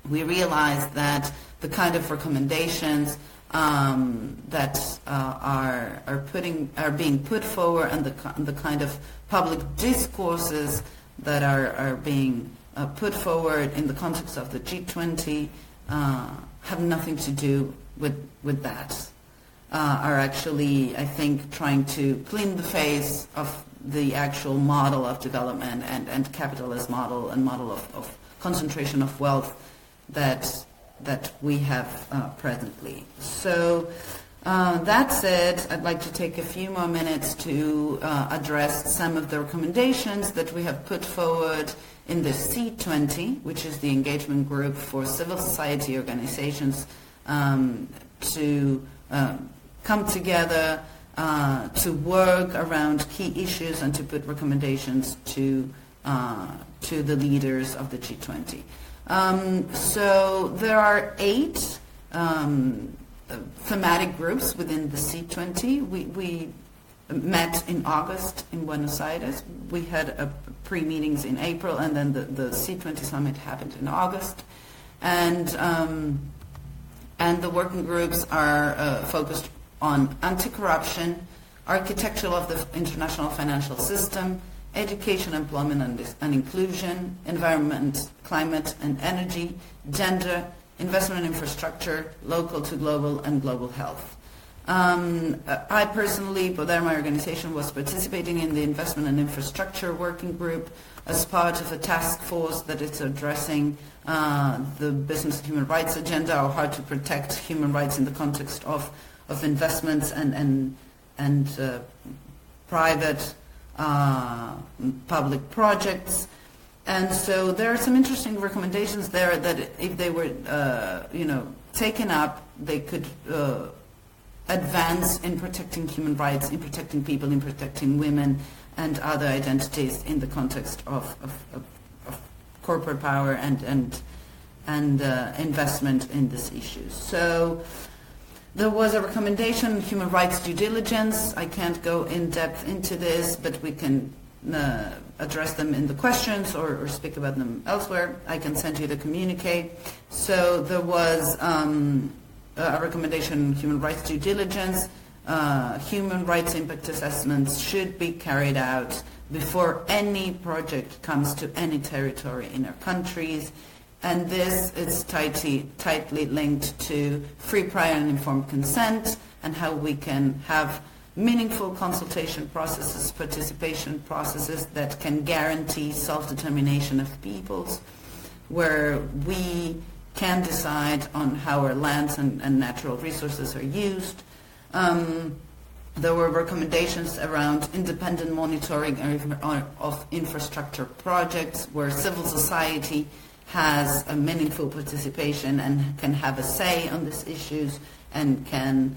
we realize that the kind of recommendations that are being put forward and the kind of public discourses that are being put forward in the context of the G20 have nothing to do with that. Are actually, I think, trying to clean the face of the actual model of development and capitalist model and model of concentration of wealth that we have presently. So that said, I'd like to take a few more minutes to address some of the recommendations that we have put forward in the C20, which is the engagement group for civil society organizations to come together to work around key issues and to put recommendations to the leaders of the G20. So there are 8 thematic groups within the C20. We met in August in Buenos Aires. We had pre-meetings in April, and then the C20 summit happened in August. And the working groups are focused on anti-corruption, architecture of the international financial system, education, employment and inclusion, environment, climate and energy, gender, investment in infrastructure, local to global, and global health. I personally, Poder, my organization, was participating in the investment and infrastructure working group as part of a task force that is addressing the business and human rights agenda, or how to protect human rights in the context of investments and private public projects. And so there are some interesting recommendations there that if they were taken up, they could advance in protecting human rights, in protecting people, in protecting women and other identities in the context of corporate power and investment in these issues. So there was a recommendation, human rights due diligence. I can't go in depth into this, but we can address them in the questions or speak about them elsewhere. I can send you the communique. So there was a recommendation, human rights due diligence. Human rights impact assessments should be carried out before any project comes to any territory in our countries. And this is tightly linked to free, prior and informed consent, and how we can have meaningful consultation processes, participation processes that can guarantee self-determination of peoples, where we can decide on how our lands and natural resources are used. There were recommendations around independent monitoring of infrastructure projects, where civil society has a meaningful participation and can have a say on these issues and can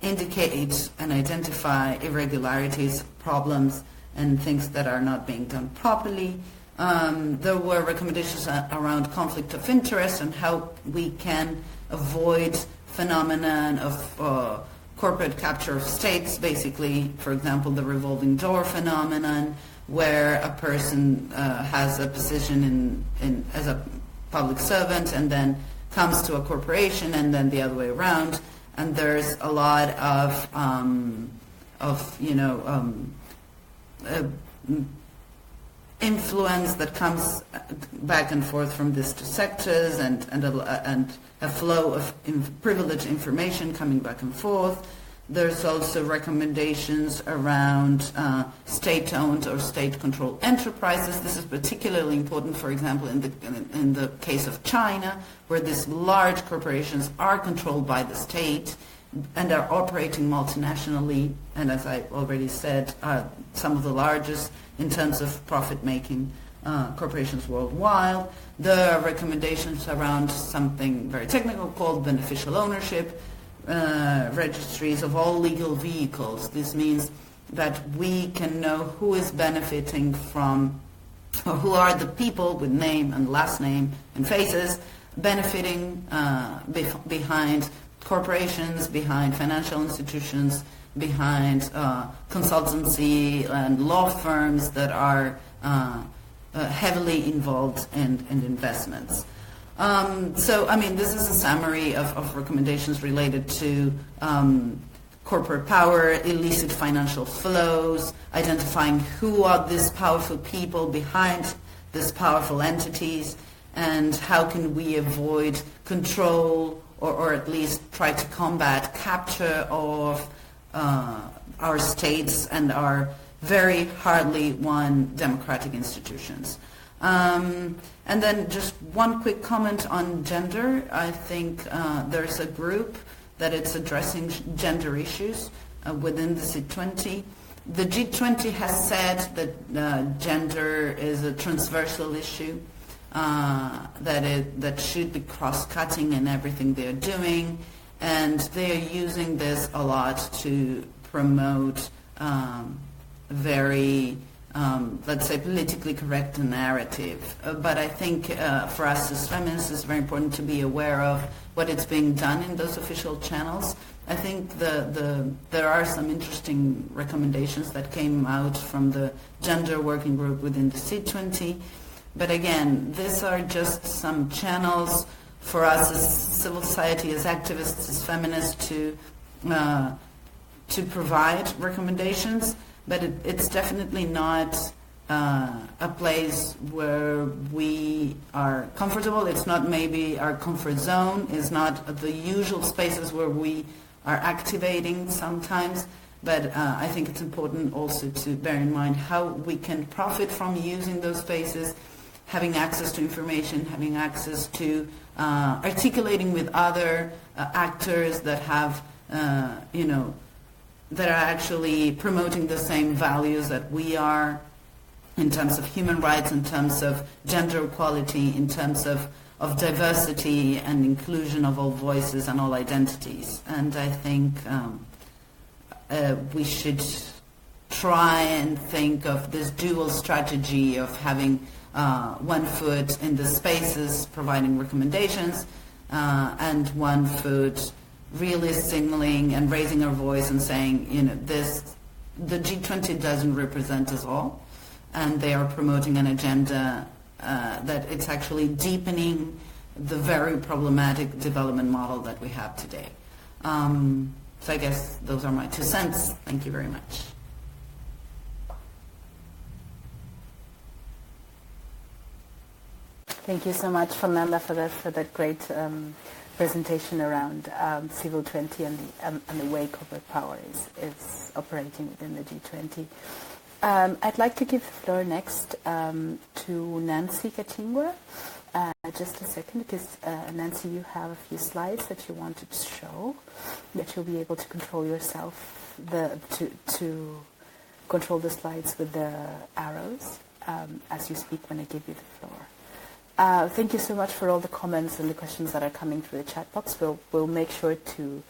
indicate and identify irregularities, problems, and things that are not being done properly. There were recommendations around conflict of interest and how we can avoid phenomenon of corporate capture of states, basically, for example, the revolving door phenomenon, where a person has a position in as a public servant and then comes to a corporation and then the other way around. And there's a lot of influence that comes back and forth from these two sectors, and a flow of privileged information coming back and forth. There's also recommendations around state-owned or state-controlled enterprises. This is particularly important, for example, in the case of China, where these large corporations are controlled by the state and are operating multinationally, and as I already said, are some of the largest in terms of profit-making corporations worldwide. There are recommendations around something very technical called beneficial ownership, registries of all legal vehicles. This means that we can know who is benefiting from, or who are the people with name and last name and faces benefiting behind corporations, behind financial institutions, behind consultancy and law firms that are heavily involved in investments. So, I mean, this is a summary of recommendations related to corporate power, illicit financial flows, identifying who are these powerful people behind these powerful entities, and how can we avoid control or at least try to combat capture of our states and our very hardly won democratic institutions. And then just one quick comment on gender. I think there's a group that it's addressing gender issues within the G20. The G20 has said that gender is a transversal issue, that should be cross-cutting in everything they're doing, and they are using this a lot to promote very, let's say, politically correct narrative. But I think for us as feminists, it's very important to be aware of what is being done in those official channels. I think there are some interesting recommendations that came out from the gender working group within the G20. But again, these are just some channels for us as civil society, as activists, as feminists to provide recommendations. But it's definitely not a place where we are comfortable. It's not maybe our comfort zone. It's not the usual spaces where we are activating sometimes. But I think it's important also to bear in mind how we can profit from using those spaces, having access to information, having access to articulating with other actors that have, that are actually promoting the same values that we are in terms of human rights, in terms of gender equality, in terms of diversity and inclusion of all voices and all identities. And I think we should try and think of this dual strategy of having one foot in the spaces providing recommendations and one foot really signaling and raising our voice and saying, the G20 doesn't represent us all, and they are promoting an agenda that it's actually deepening the very problematic development model that we have today. So I guess those are my 2 cents. Thank you very much. Thank you so much, Fernanda, for that great presentation around Civil 20 and the way corporate power is operating within the G20. I'd like to give the floor next to Nancy Katingwa. Just a second, because Nancy, you have a few slides that you wanted to show, that you'll be able to control yourself, to control the slides with the arrows as you speak when I give you the floor. Thank you so much for all the comments and the questions that are coming through the chat box. We'll make sure to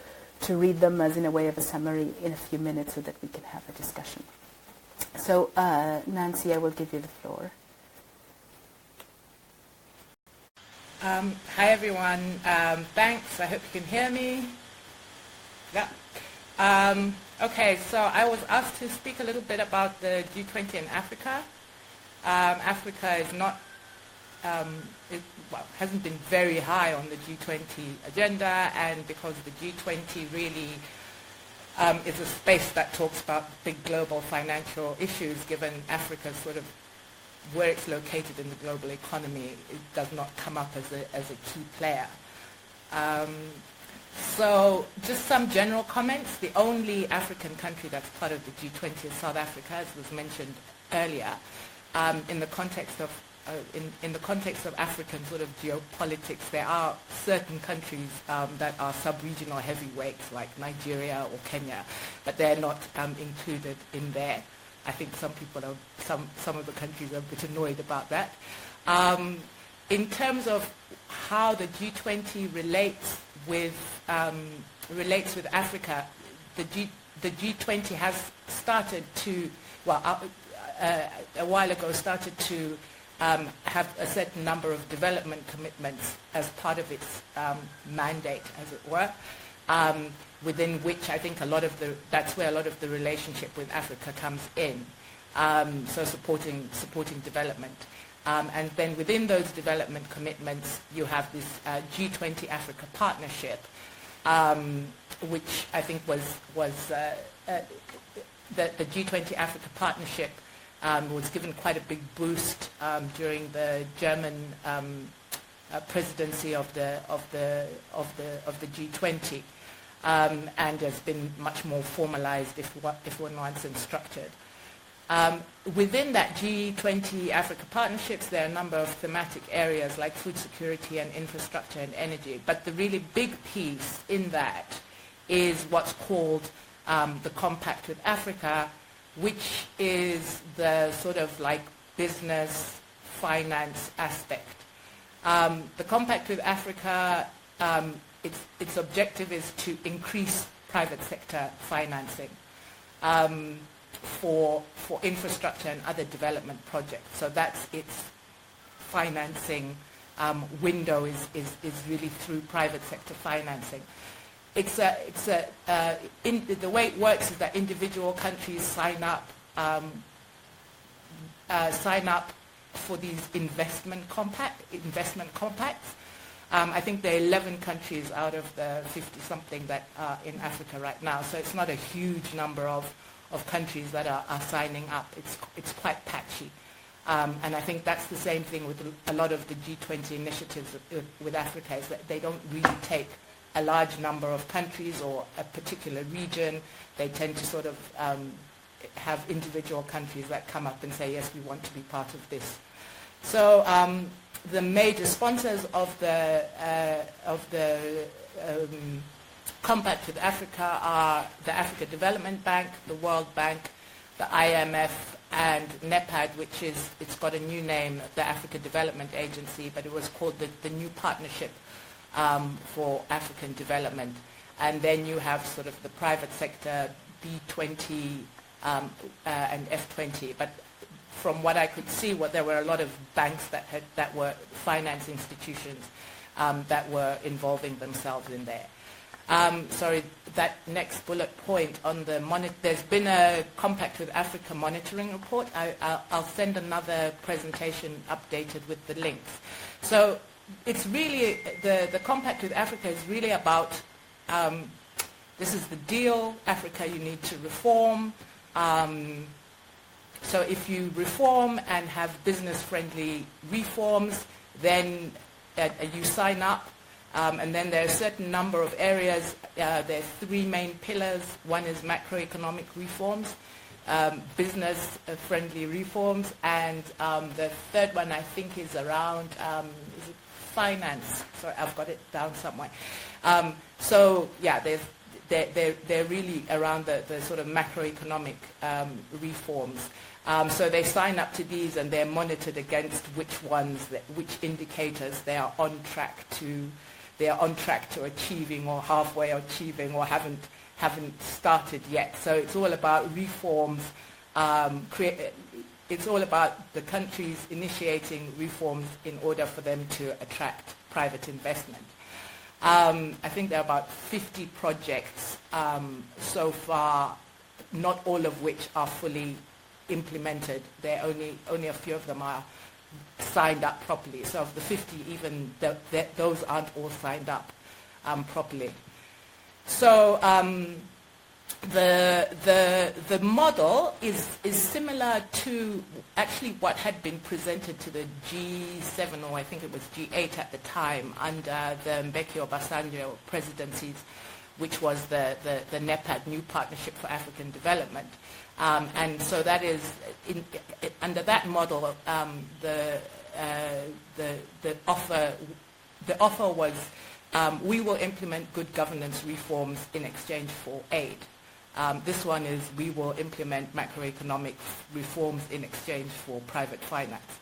read them as in a way of a summary in a few minutes so that we can have a discussion. So, Nancy, I will give you the floor. Hi everyone, thanks, I hope you can hear me. Yeah. Okay, so I was asked to speak a little bit about the G20 in Africa. Africa is not hasn't been very high on the G20 agenda, and because the G20 really is a space that talks about big global financial issues, given Africa's sort of where it's located in the global economy, it does not come up as a key player. So just some general comments. The only African country that's part of the G20 is South Africa, as was mentioned earlier. In the context of African sort of geopolitics, there are certain countries that are sub-regional heavyweights like Nigeria or Kenya, but they're not included in there. I think some of the countries are a bit annoyed about that. In terms of how the G20 relates with Africa, the G20 has started to, a while ago started to have a certain number of development commitments as part of its mandate, as it were, within which I think that's where a lot of the relationship with Africa comes in. So supporting development. And then within those development commitments, you have this G20 Africa partnership, which I think was the G20 Africa partnership was given quite a big boost during the German presidency of the G20, and has been much more formalized, if one wants, and structured. Within that G20 Africa partnerships, there are a number of thematic areas like food security and infrastructure and energy. But the really big piece in that is what's called the Compact with Africa, which is the sort of like business finance aspect. The Compact with Africa, its objective is to increase private sector financing for infrastructure and other development projects. So that's its financing window is really through private sector financing. The way it works is that individual countries sign up for these investment compacts. I think there are 11 countries out of the 50-something that are in Africa right now. So it's not a huge number of countries that are signing up. It's quite patchy. And I think that's the same thing with a lot of the G20 initiatives with Africa, is that they don't really take a large number of countries or a particular region. They tend to sort of have individual countries that come up and say, yes, we want to be part of this. So the major sponsors of the Compact with Africa are the Africa Development Bank, the World Bank, the IMF, and NEPAD, it's got a new name, the Africa Development Agency, but it was called the New Partnership for African Development. And then you have sort of the private sector, B20 and F20. But from what I could see, there were a lot of banks that were finance institutions that were involving themselves in there. Sorry, that next bullet point on there's been a Compact with Africa monitoring report. I'll send another presentation updated with the links. So it's really, the Compact with Africa is really about, this is the deal, Africa, you need to reform. So if you reform and have business-friendly reforms, then you sign up. And then there are a certain number of areas. There are three main pillars. One is macroeconomic reforms, business-friendly reforms, and the third one I think is around is it finance. Sorry, I've got it down somewhere. So yeah, they're really around the sort of macroeconomic reforms. So they sign up to these and they're monitored against which indicators they are on track to achieving or halfway achieving or haven't started yet. So it's all about reforms. It's all about the countries initiating reforms in order for them to attract private investment. I think there are about 50 projects so far, not all of which are fully implemented. Only a few of them are signed up properly. So of the 50, even those aren't all signed up properly. So the model is similar to actually what had been presented to the G7, or I think it was G8 at the time, under the Mbeki Obasanjo presidencies, which was the NEPAD, New Partnership for African Development. And so that is, under that model, the offer was, we will implement good governance reforms in exchange for aid. This one is, we will implement macroeconomic reforms in exchange for private finance.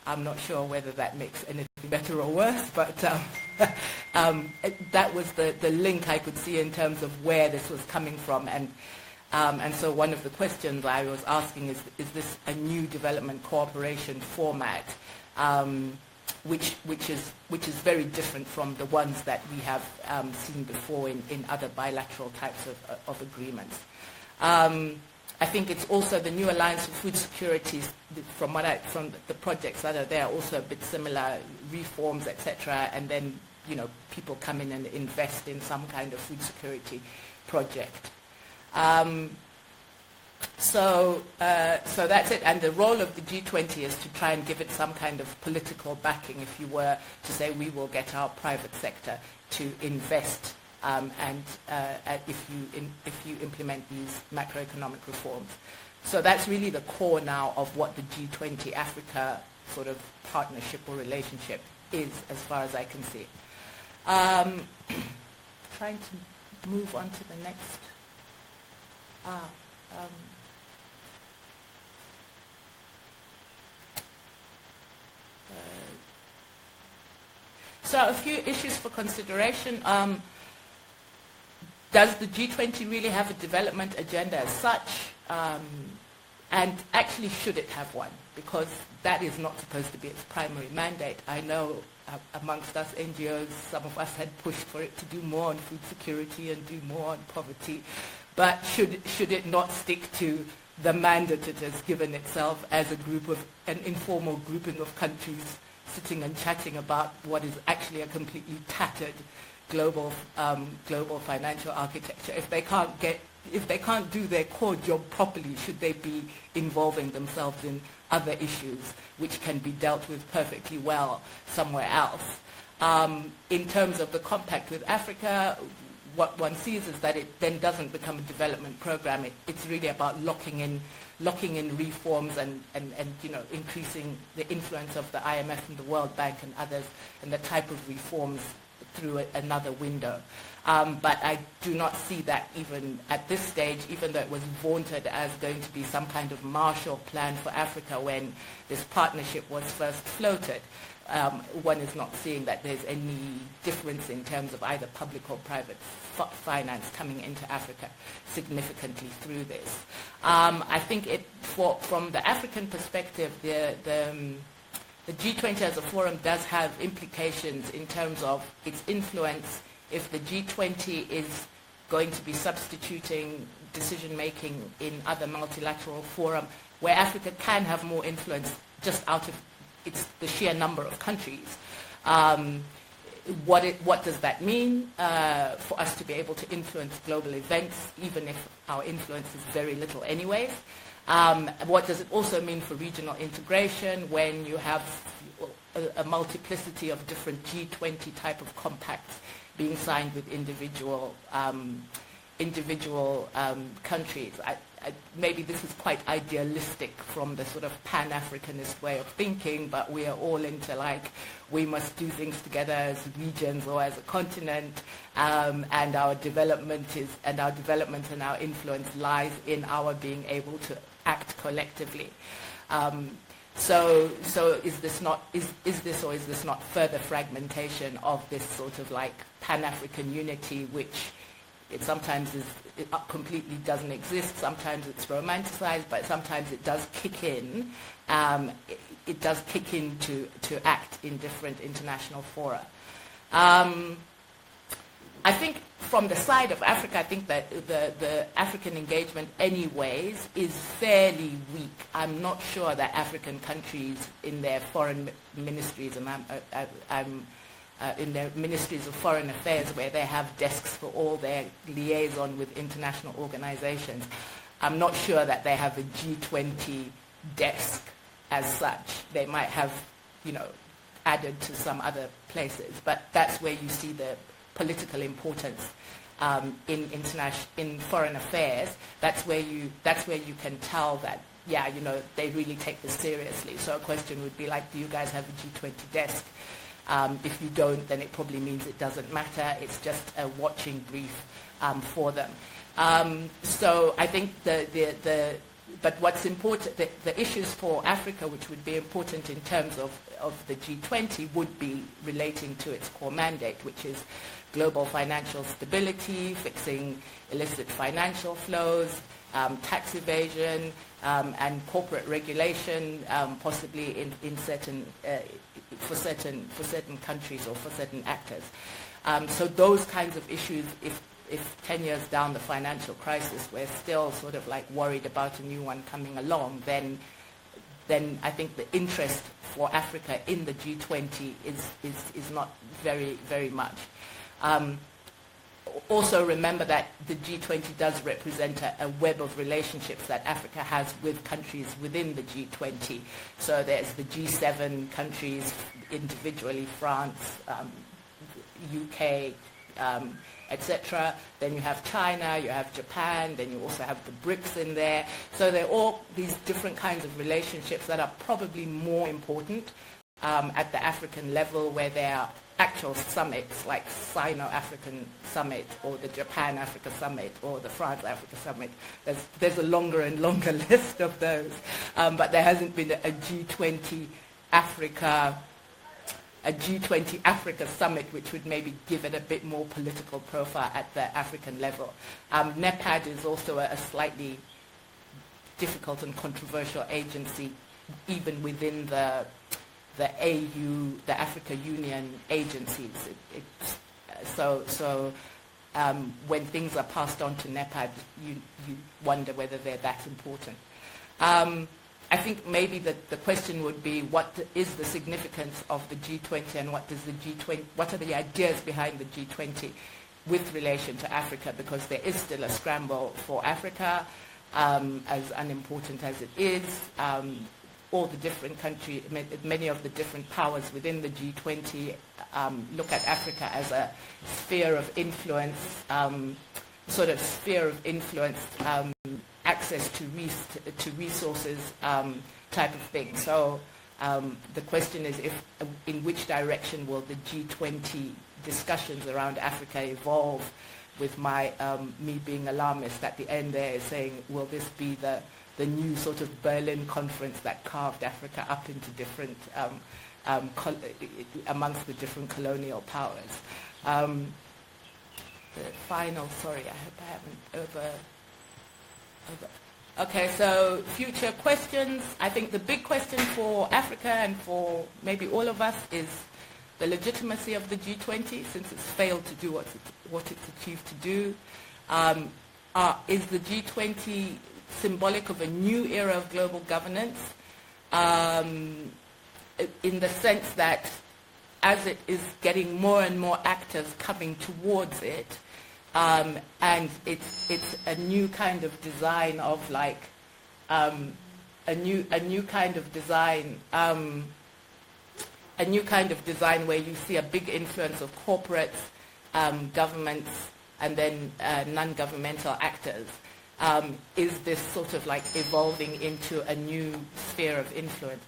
I'm not sure whether that makes anything better or worse, but that was the link I could see in terms of where this was coming from. And so one of the questions I was asking is this a new development cooperation format, which is very different from the ones that we have seen before in other bilateral types of agreements. I think it's also the New Alliance for Food Security, from the projects that are there, also a bit similar, reforms, etc., and then people come in and invest in some kind of food security project. So that's it. And the role of the G20 is to try and give it some kind of political backing, if you were to say we will get our private sector to invest if you implement these macroeconomic reforms. So that's really the core now of what the G20 Africa sort of partnership or relationship is, as far as I can see. Trying to move on to the next. So a few issues for consideration. Does the G20 really have a development agenda as such? And actually, should it have one? Because that is not supposed to be its primary mandate. I know amongst us NGOs, some of us had pushed for it to do more on food security and do more on poverty. But should it not stick to the mandate it has given itself as an informal grouping of countries sitting and chatting about what is actually a completely tattered global financial architecture? If they can't do their core job properly, should they be involving themselves in other issues which can be dealt with perfectly well somewhere else? In terms of the compact with Africa, what one sees is that it then doesn't become a development program. It's really about locking in reforms and increasing the influence of the IMF and the World Bank and others, and the type of reforms through another window. But I do not see that even at this stage, even though it was vaunted as going to be some kind of Marshall Plan for Africa when this partnership was first floated. One is not seeing that there's any difference in terms of either public or private finance coming into Africa significantly through this. I think from the African perspective, the G20 as a forum does have implications in terms of its influence. If the G20 is going to be substituting decision-making in other multilateral forums where Africa can have more influence just out of the sheer number of countries, what does that mean for us to be able to influence global events, even if our influence is very little anyways? What does it also mean for regional integration when you have a multiplicity of different G20 type of compacts being signed with individual countries? Maybe this is quite idealistic from the sort of Pan-Africanist way of thinking, but we are all into we must do things together as regions or as a continent, and our development and our influence lies in our being able to act collectively. So is this not further fragmentation of this sort of Pan-African unity, which it sometimes completely doesn't exist, sometimes it's romanticized, but sometimes it does kick in. It does kick in to act in different international fora. I think from the side of Africa, I think that the African engagement anyways is fairly weak. I'm not sure that African countries in their foreign ministries, and I'm in their ministries of foreign affairs where they have desks for all their liaison with international organizations, I'm not sure that they have a G20 desk as such. They might have, added to some other places, but that's where you see the political importance in foreign affairs. That's where you can tell that they really take this seriously. So a question would be like, do you guys have a G20 desk? If you don't, then it probably means it doesn't matter. It's just a watching brief for them. So I think but what's important, the issues for Africa which would be important in terms of the G20 would be relating to its core mandate, which is global financial stability, fixing illicit financial flows, tax evasion, and corporate regulation, possibly in certain for certain countries or for certain actors. So those kinds of issues, if 10 years down the financial crisis we're still sort of like worried about a new one coming along, then I think the interest for Africa in the G20 is not very, very much. Also remember that the G20 does represent a web of relationships that Africa has with countries within the G20. So there's the G7 countries individually, France, UK, etc. Then you have China, you have Japan, then you also have the BRICS in there. So they're all these different kinds of relationships that are probably more important at the African level, where there are actual summits like Sino-African Summit or the Japan-Africa Summit or the France-Africa Summit. There's a longer and longer list of those, but there hasn't been a G20 Africa Summit, which would maybe give it a bit more political profile at the African level. NEPAD is also a slightly difficult and controversial agency, even within the AU, the Africa Union agencies. So when things are passed on to NEPAD, you wonder whether they're that important. I think maybe the question would be, what is the significance of the G20, and what are the ideas behind the G20 with relation to Africa? Because there is still a scramble for Africa, as unimportant as it is. All the different countries, many of the different powers within the G20 look at Africa as a sphere of influence, access to resources type of thing. So the question is, in which direction will the G20 discussions around Africa evolve, with me being alarmist at the end there, saying, will this be the new sort of Berlin conference that carved Africa up into different, amongst the different colonial powers. The final, sorry, I hope I haven't over. Okay, so future questions. I think the big question for Africa and for maybe all of us is the legitimacy of the G20, since it's failed to do what it's achieved to do. Is the G20 symbolic of a new era of global governance, in the sense that as it is getting more and more actors coming towards it, and it's a new kind of design of like a new kind of design where you see a big influence of corporates, governments, and then non-governmental actors. Is this sort of like evolving into a new sphere of influence?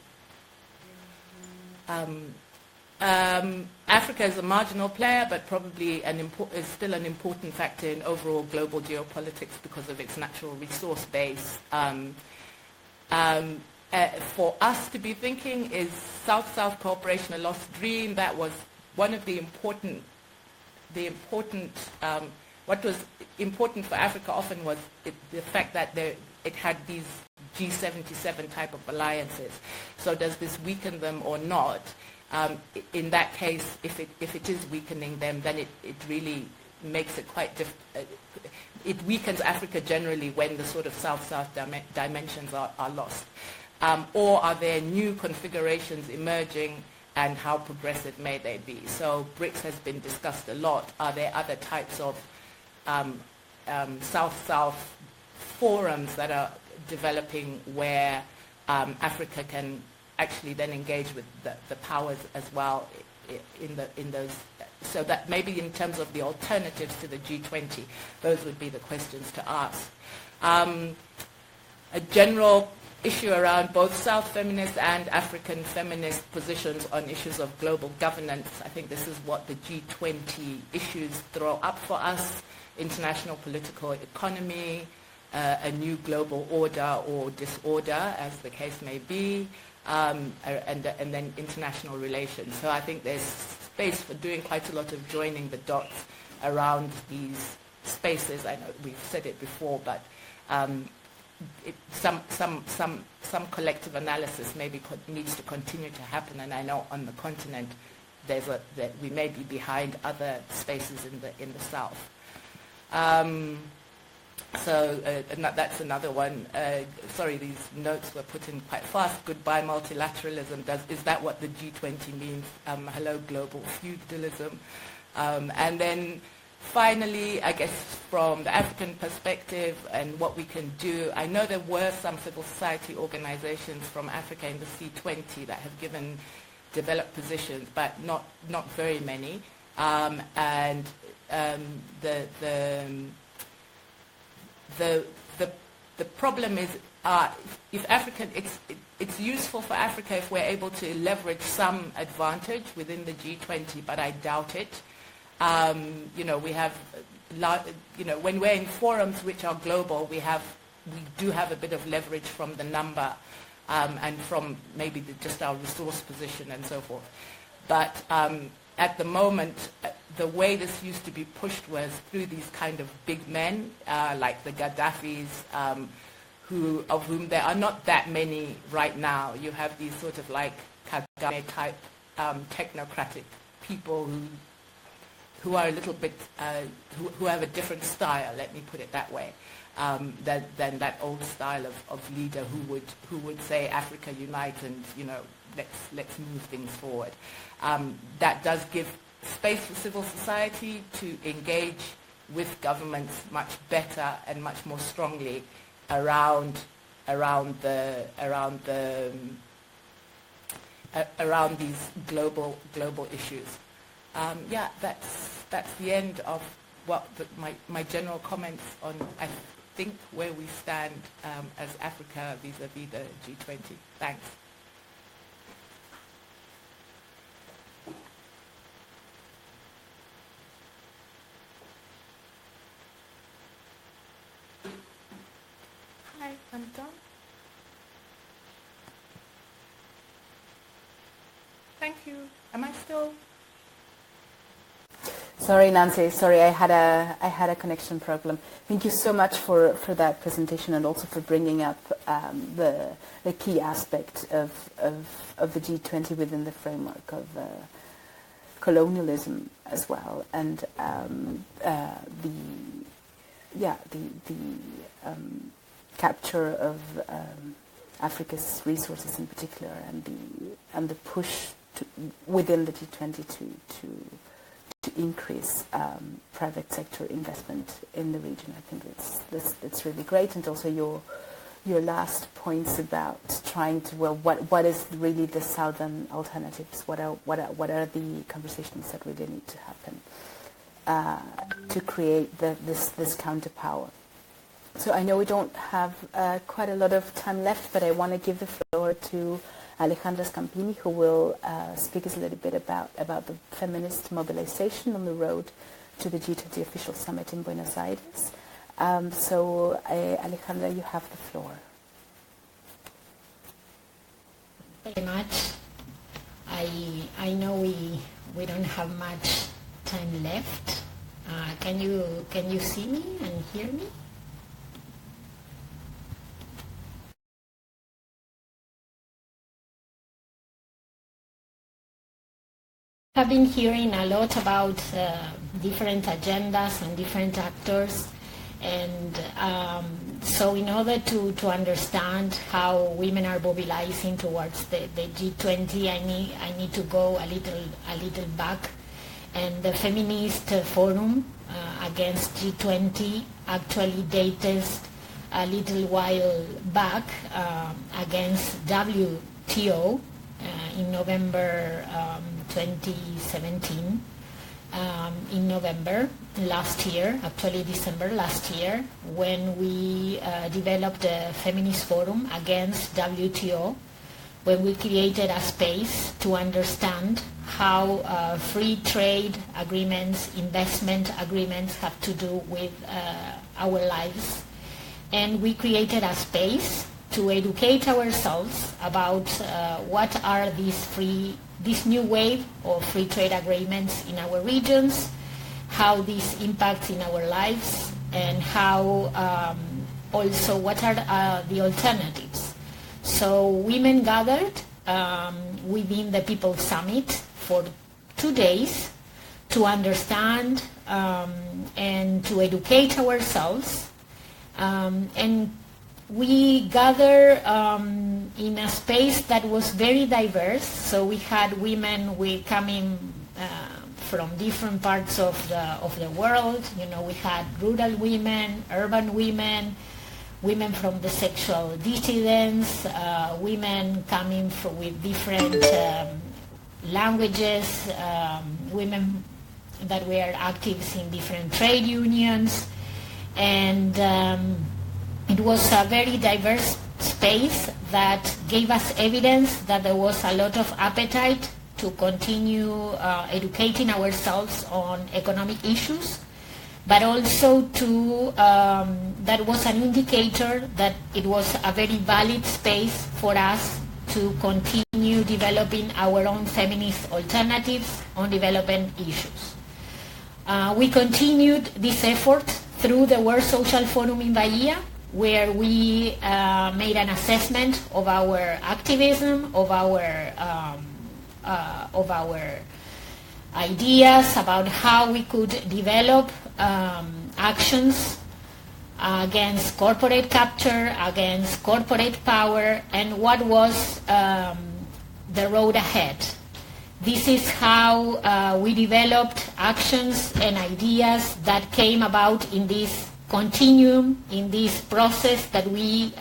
Africa is a marginal player, but probably is still an important factor in overall global geopolitics because of its natural resource base. For us to be thinking, is South-South cooperation a lost dream? That was one of the important what was important for Africa often was the fact that it had these G77 type of alliances. So does this weaken them or not? In that case, if it is weakening them, then it really makes it quite it weakens Africa generally when the sort of South-South dimensions are lost. Or are there new configurations emerging, and how progressive may they be? So BRICS has been discussed a lot. Are there other types of South-South forums that are developing where Africa can actually then engage with the powers as well in those? So that maybe in terms of the alternatives to the G20, those would be the questions to ask. A general issue around both South feminist and African feminist positions on issues of global governance. I think this is what the G20 issues throw up for us: international political economy, a new global order or disorder, as the case may be, and then international relations. So I think there's space for doing quite a lot of joining the dots around these spaces. I know we've said it before, but some collective analysis maybe needs to continue to happen, and I know on the continent that we may be behind other spaces in the South. That's another one. Sorry, these notes were put in quite fast. Goodbye multilateralism. Is that what the G20 means? Hello global feudalism. And then finally, I guess from the African perspective and what we can do, I know there were some civil society organizations from Africa in the C20 that have given developed positions, but not very many. The problem is, if African, it's useful for Africa if we're able to leverage some advantage within the G20, but I doubt it. We have, when we're in forums which are global, we do have a bit of leverage from the number and from maybe just our resource position and so forth. But at the moment, the way this used to be pushed was through these kind of big men, like the Gaddafis, of whom there are not that many right now. You have these sort of like Kagame-type technocratic people who are a little bit, who have a different style, let me put it that way, than that old style of leader who would say Africa unite and, let's move things forward. That does give space for civil society to engage with governments much better and much more strongly around these global issues. That's the end of my general comments on, I think, where we stand as Africa vis-a-vis the G20. Thanks. Hi, I'm done. Thank you. Am I still? Sorry, Nancy. Sorry, I had a connection problem. Thank you so much for that presentation and also for bringing up the key aspect of the G20 within the framework of colonialism as well, and the capture of Africa's resources in particular, and the push within the G20 to increase private sector investment in the region. I think that's really great, and also your last points about trying to what is really the southern alternatives? What are the conversations that really need to happen to create this counterpower? So I know we don't have quite a lot of time left, but I want to give the floor to Alejandra Scampini, who will speak us a little bit about the feminist mobilization on the road to the G20 official summit in Buenos Aires. Alejandra, you have the floor. Very much. I know we don't have much time left. Can you see me and hear me? have been hearing a lot about different agendas and different actors, and so in order to understand how women are mobilizing towards the G20, I need to go a little back, and the Feminist Forum against G20 actually dated a little while back against WTO in November 2017. In November last year, actually December last year, when we developed the Feminist Forum against WTO, when we created a space to understand how free trade agreements, investment agreements have to do with our lives. And we created a space to educate ourselves about what are this new wave of free trade agreements in our regions, how this impacts in our lives, and how also what are the alternatives. So women gathered within the People's Summit for 2 days to understand and to educate ourselves, and we gather in a space that was very diverse. So we had women coming from different parts of the world. You know, we had rural women, urban women, women from the sexual dissidents, women coming with different languages, women that were active in different trade unions, and it was a very diverse space that gave us evidence that there was a lot of appetite to continue educating ourselves on economic issues, but also that was an indicator that it was a very valid space for us to continue developing our own feminist alternatives on development issues. We continued this effort through the World Social Forum in Bahia, where we made an assessment of our activism, of our ideas about how we could develop actions against corporate capture, against corporate power, and what was the road ahead. This is how we developed actions and ideas that came about in this continuum, in this process that we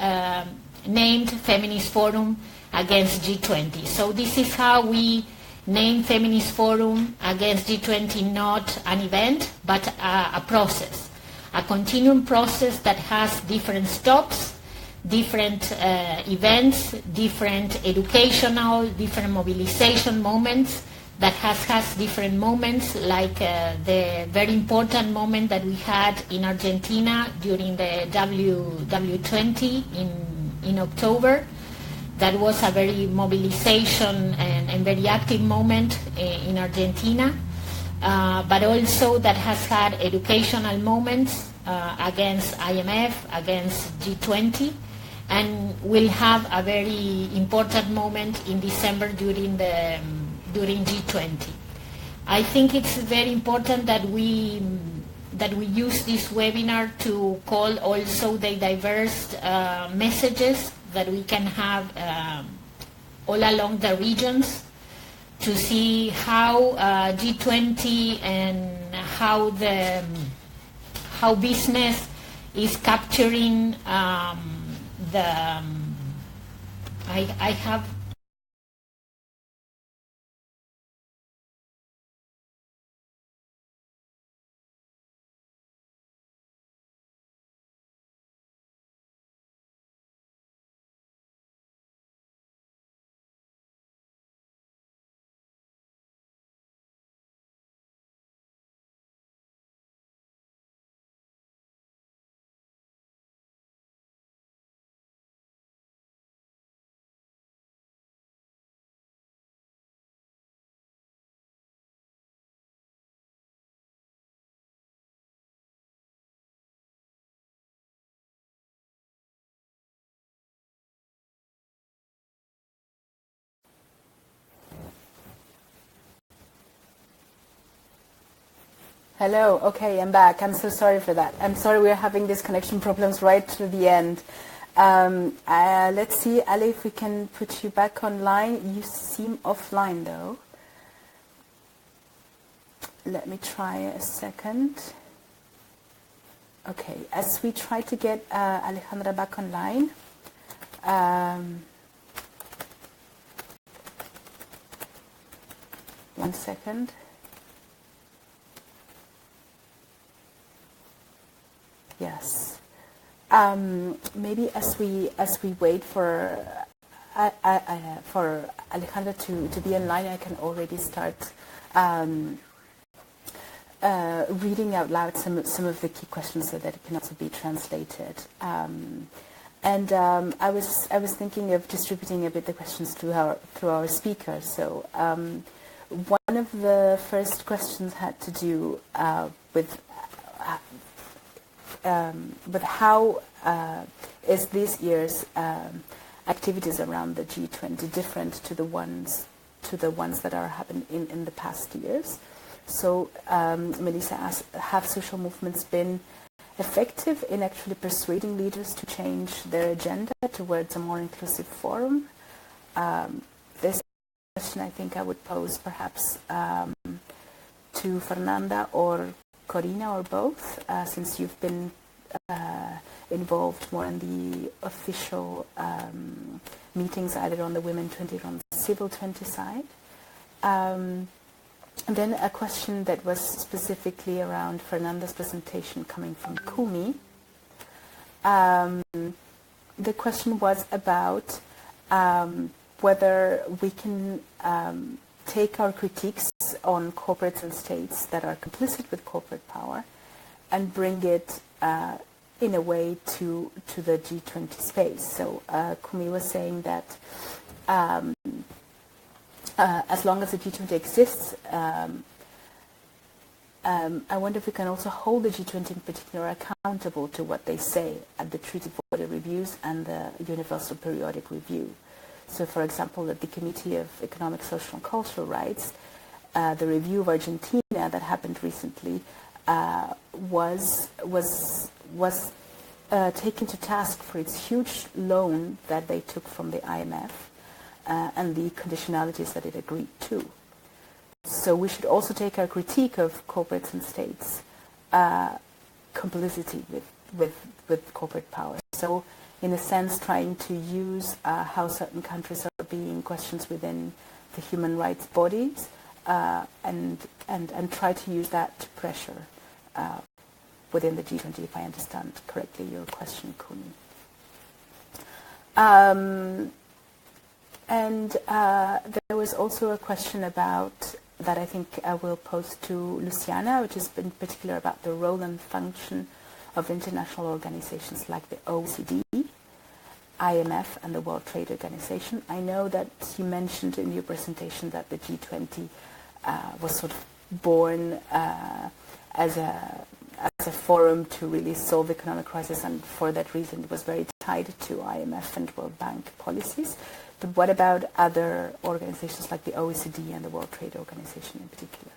named Feminist Forum against G20. So this is how we named Feminist Forum against G20, not an event, but a process, a continuum process that has different stops, different events, different educational, different mobilization moments, that has different moments, like the very important moment that we had in Argentina during the W20 in October. That was a very mobilization and very active moment in Argentina, but also that has had educational moments against IMF, against G20, and will have a very important moment in December during G20. I think it's very important that we use this webinar to call also the diverse messages that we can have all along the regions, to see how G20 and how business is capturing the. I have Hello. Okay, I'm back. I'm so sorry for that. I'm sorry we're having these connection problems right to the end. Let's see, Ali, if we can put you back online. You seem offline, though. Let me try a second. Okay, as we try to get Alejandra back online, one second. Yes. Maybe as we wait for Alejandra to be online, I can already start reading out loud some of the key questions so that it can also be translated. I was thinking of distributing a bit the questions through our speakers. So one of the first questions had to do with how is this year's activities around the G20 different to the ones that are happening in the past years. So Melissa asked, have social movements been effective in actually persuading leaders to change their agenda towards a more inclusive forum? This question I think I would pose perhaps to Fernanda or Corina or both, since you've been involved more in the official meetings, either on the Women 20 or on the Civil 20 side. And then a question that was specifically around Fernanda's presentation coming from Kumi. The question was about whether we can take our critiques on corporates and states that are complicit with corporate power and bring it in a way to the G20 space. So Kumi was saying that as long as the G20 exists, I wonder if we can also hold the G20 in particular accountable to what they say at the Treaty Border Reviews and the Universal Periodic Review. So, for example, at the Committee of Economic, Social and Cultural Rights, the review of Argentina that happened recently was taken to task for its huge loan that they took from the IMF and the conditionalities that it agreed to. So we should also take our critique of corporates and states complicity with corporate power. So in a sense, trying to use how certain countries are being questioned within the human rights bodies and try to use that to pressure within the G20, if I understand correctly your question, Kuni. And there was also a question about that I think I will pose to Luciana, which is in particular about the role and function of international organizations like the OECD, IMF, and the World Trade Organization. I know that you mentioned in your presentation that the G20 was sort of born as a forum to really solve the economic crisis, and for that reason it was very tied to IMF and World Bank policies. But what about other organizations like the OECD and the World Trade Organization in particular?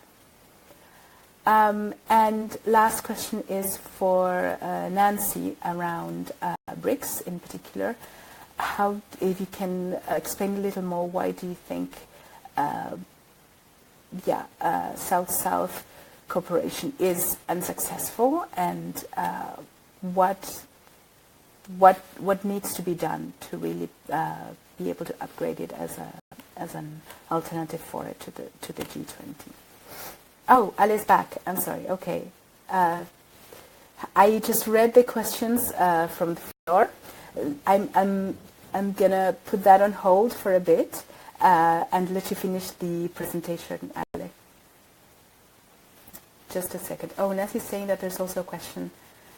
And last question is for Nancy around BRICS in particular. How, if you can explain a little more, why do you think South-South cooperation is unsuccessful, and what needs to be done to really be able to upgrade it as an alternative for it to the G20? Oh, Ali's back. I'm sorry. Okay. I just read the questions from the floor. I'm gonna put that on hold for a bit and let you finish the presentation, Ale. Just a second. Oh, Nancy's saying that there's also a question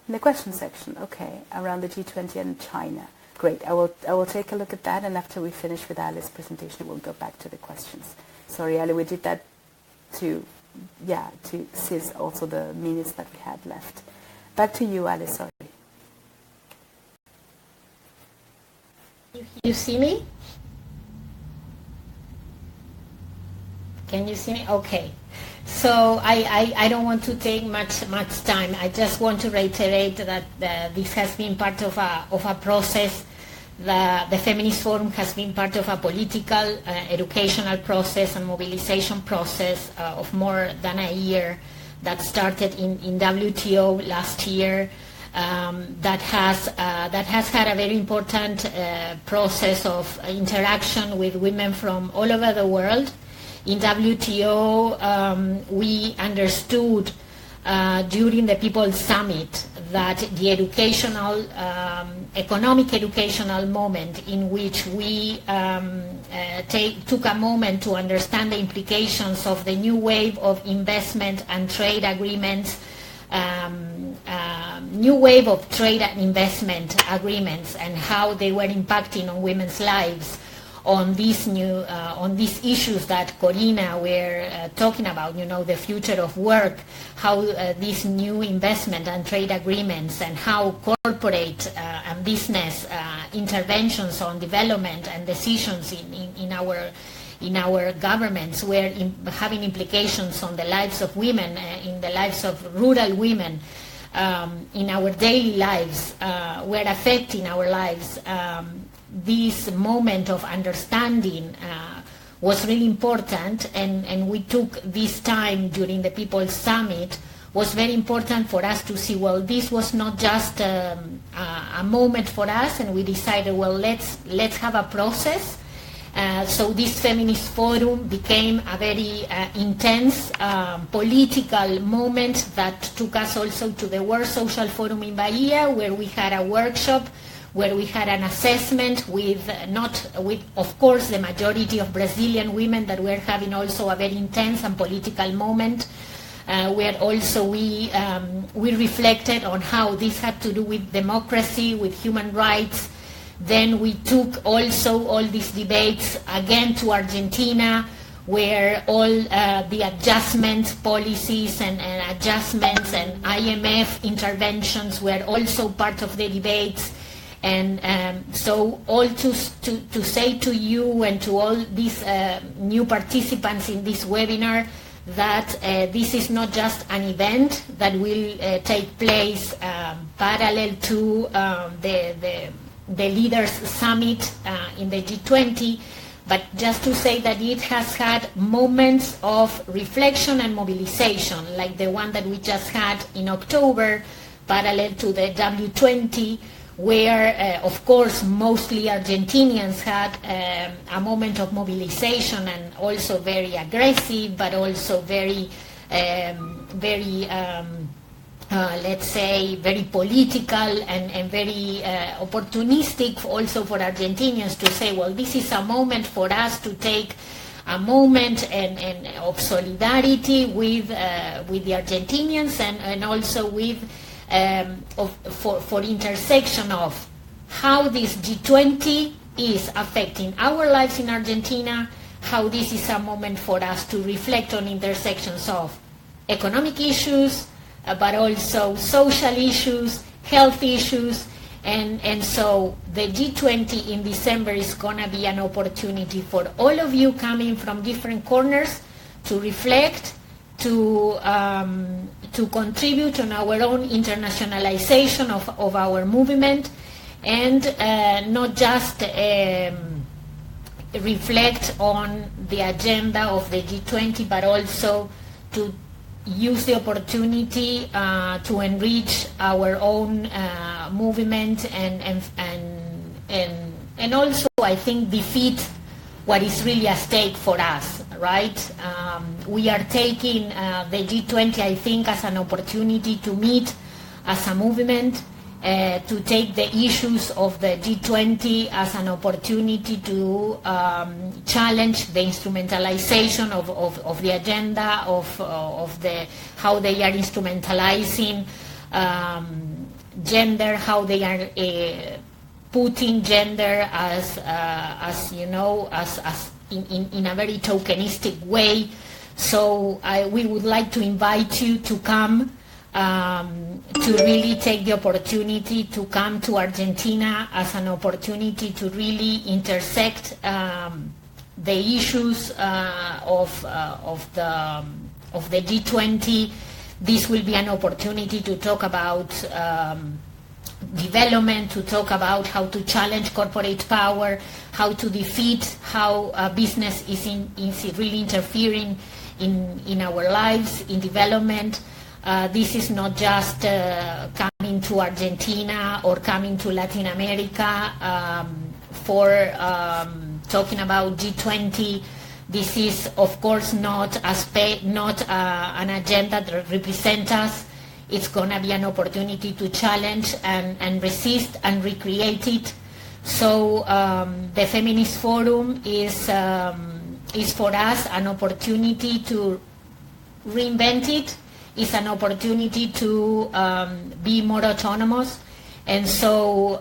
in the question section. Okay, around the G20 and China. Great. I will take a look at that, and after we finish with Ali's presentation, we'll go back to the questions. Sorry, Ale, we did that to seize also the minutes that we had left. Back to you, Ale. Sorry. You see me? Can you see me? Okay. So I don't want to take much time. I just want to reiterate that this has been part of a process. The Feminist Forum has been part of a political, educational process and mobilization process of more than a year that started in WTO last year. That has had a very important process of interaction with women from all over the world. In WTO, we understood during the People's Summit that the economic educational moment in which we took a moment to understand the implications of the new wave of investment and trade agreements, new wave of trade and investment agreements and how they were impacting on women's lives, on these issues that Corina were talking about, the future of work, how these new investment and trade agreements and how corporate and business interventions on development and decisions in our governments were having implications on the lives of women, in the lives of rural women, in our daily lives, were affecting our lives. This moment of understanding was really important, and we took this time during the People's Summit. Was very important for us to see, well, this was not just a moment for us, and we decided, well, let's have a process. So this Feminist Forum became a very intense political moment that took us also to the World Social Forum in Bahia, where we had a workshop, where we had an assessment with, of course, the majority of Brazilian women that were having also a very intense and political moment, where also we reflected on how this had to do with democracy, with human rights. Then we took also all these debates again to Argentina, where all the adjustment policies and adjustments and IMF interventions were also part of the debates. And so all to say to you and to all these new participants in this webinar that this is not just an event that will take place parallel to the Leaders Summit in the G20, but just to say that it has had moments of reflection and mobilization, like the one that we just had in October, parallel to the W20, where, of course, mostly Argentinians had a moment of mobilization and also very aggressive, but also very, let's say, very political and very opportunistic also for Argentinians to say, well, this is a moment for us to take a moment of solidarity with the Argentinians and also with for intersection of how this G20 is affecting our lives in Argentina, how this is a moment for us to reflect on intersections of economic issues, but also social issues, health issues, and so the G20 in December is going to be an opportunity for all of you coming from different corners to reflect, to contribute on our own internationalization of our movement, and not just reflect on the agenda of the G20, but also to use the opportunity to enrich our own movement and also, I think, defeat what is really at stake for us, right? We are taking the G20, I think, as an opportunity to meet as a movement, to take the issues of the G20 as an opportunity to challenge the instrumentalization of the agenda, of how they are instrumentalizing gender, how they are putting gender as in a very tokenistic way. So we would like to invite you to come, to really take the opportunity to come to Argentina as an opportunity to really intersect the issues of the G20. This will be an opportunity to talk about development, to talk about how to challenge corporate power, how to defeat how business is really interfering in our lives, in development. This is not just coming to Argentina or coming to Latin America for talking about G20. This is, of course, not an agenda that represents us. It's going to be an opportunity to challenge and resist and recreate it. So the Feminist Forum is for us an opportunity to reinvent it. It's an opportunity to be more autonomous. And so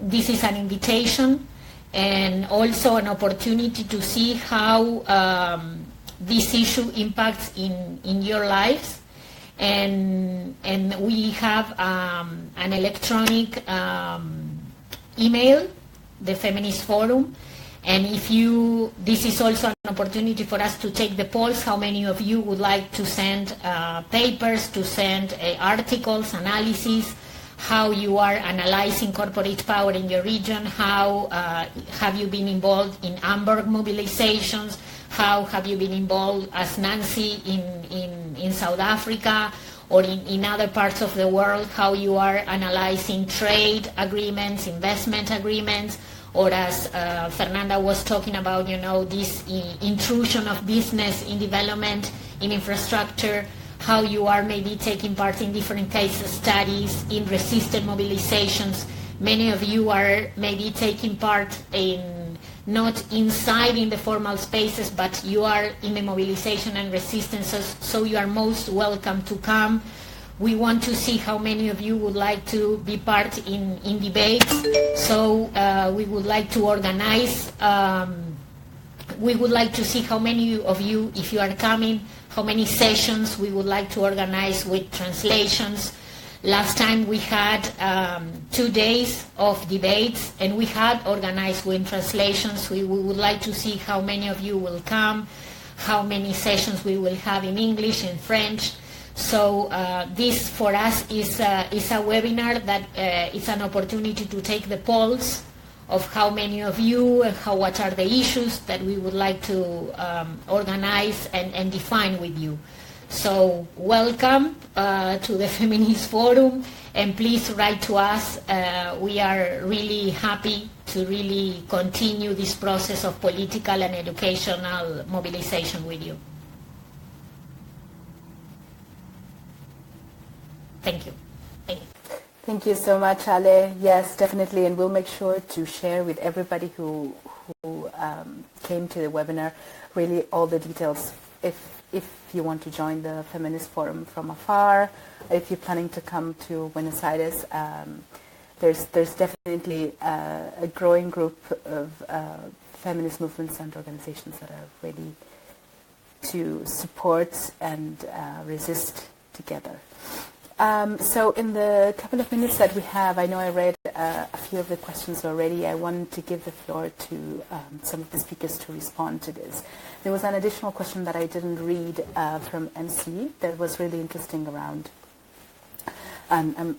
this is an invitation and also an opportunity to see how this issue impacts in your lives. And we have an electronic email, the Feminist Forum, and this is also an opportunity for us to take the polls. How many of you would like to send papers, to send articles, analysis, how you are analyzing corporate power in your region, how have you been involved in Hamburg mobilizations, how have you been involved as Nancy in South Africa or in other parts of the world, how you are analyzing trade agreements, investment agreements, or as Fernanda was talking about, this intrusion of business in development, in infrastructure, how you are maybe taking part in different case studies, in resisted mobilizations. Many of you are maybe taking part in, not inside in the formal spaces, but you are in the mobilization and resistances, so you are most welcome to come. We want to see how many of you would like to be part in debates, so we would like to organize. We would like to see how many of you, if you are coming, how many sessions we would like to organize with translations. Last time we had 2 days of debates, and we had organized with translations. We would like to see how many of you will come, how many sessions we will have in English and French. So this for us is a webinar that is an opportunity to take the pulse of how many of you and what are the issues that we would like to organize and define with you. So welcome to the Feminist Forum, and please write to us. We are really happy to really continue this process of political and educational mobilization with you. Thank you. Thank you so much, Ale. Yes, definitely, and we'll make sure to share with everybody who came to the webinar really all the details. If you want to join the Feminist Forum from afar, if you're planning to come to Buenos Aires, there's definitely a growing group of feminist movements and organizations that are ready to support and resist together. So in the couple of minutes that we have, I know I read a few of the questions already. I wanted to give the floor to some of the speakers to respond to this. There was an additional question that I didn't read from MC that was really interesting around. I'm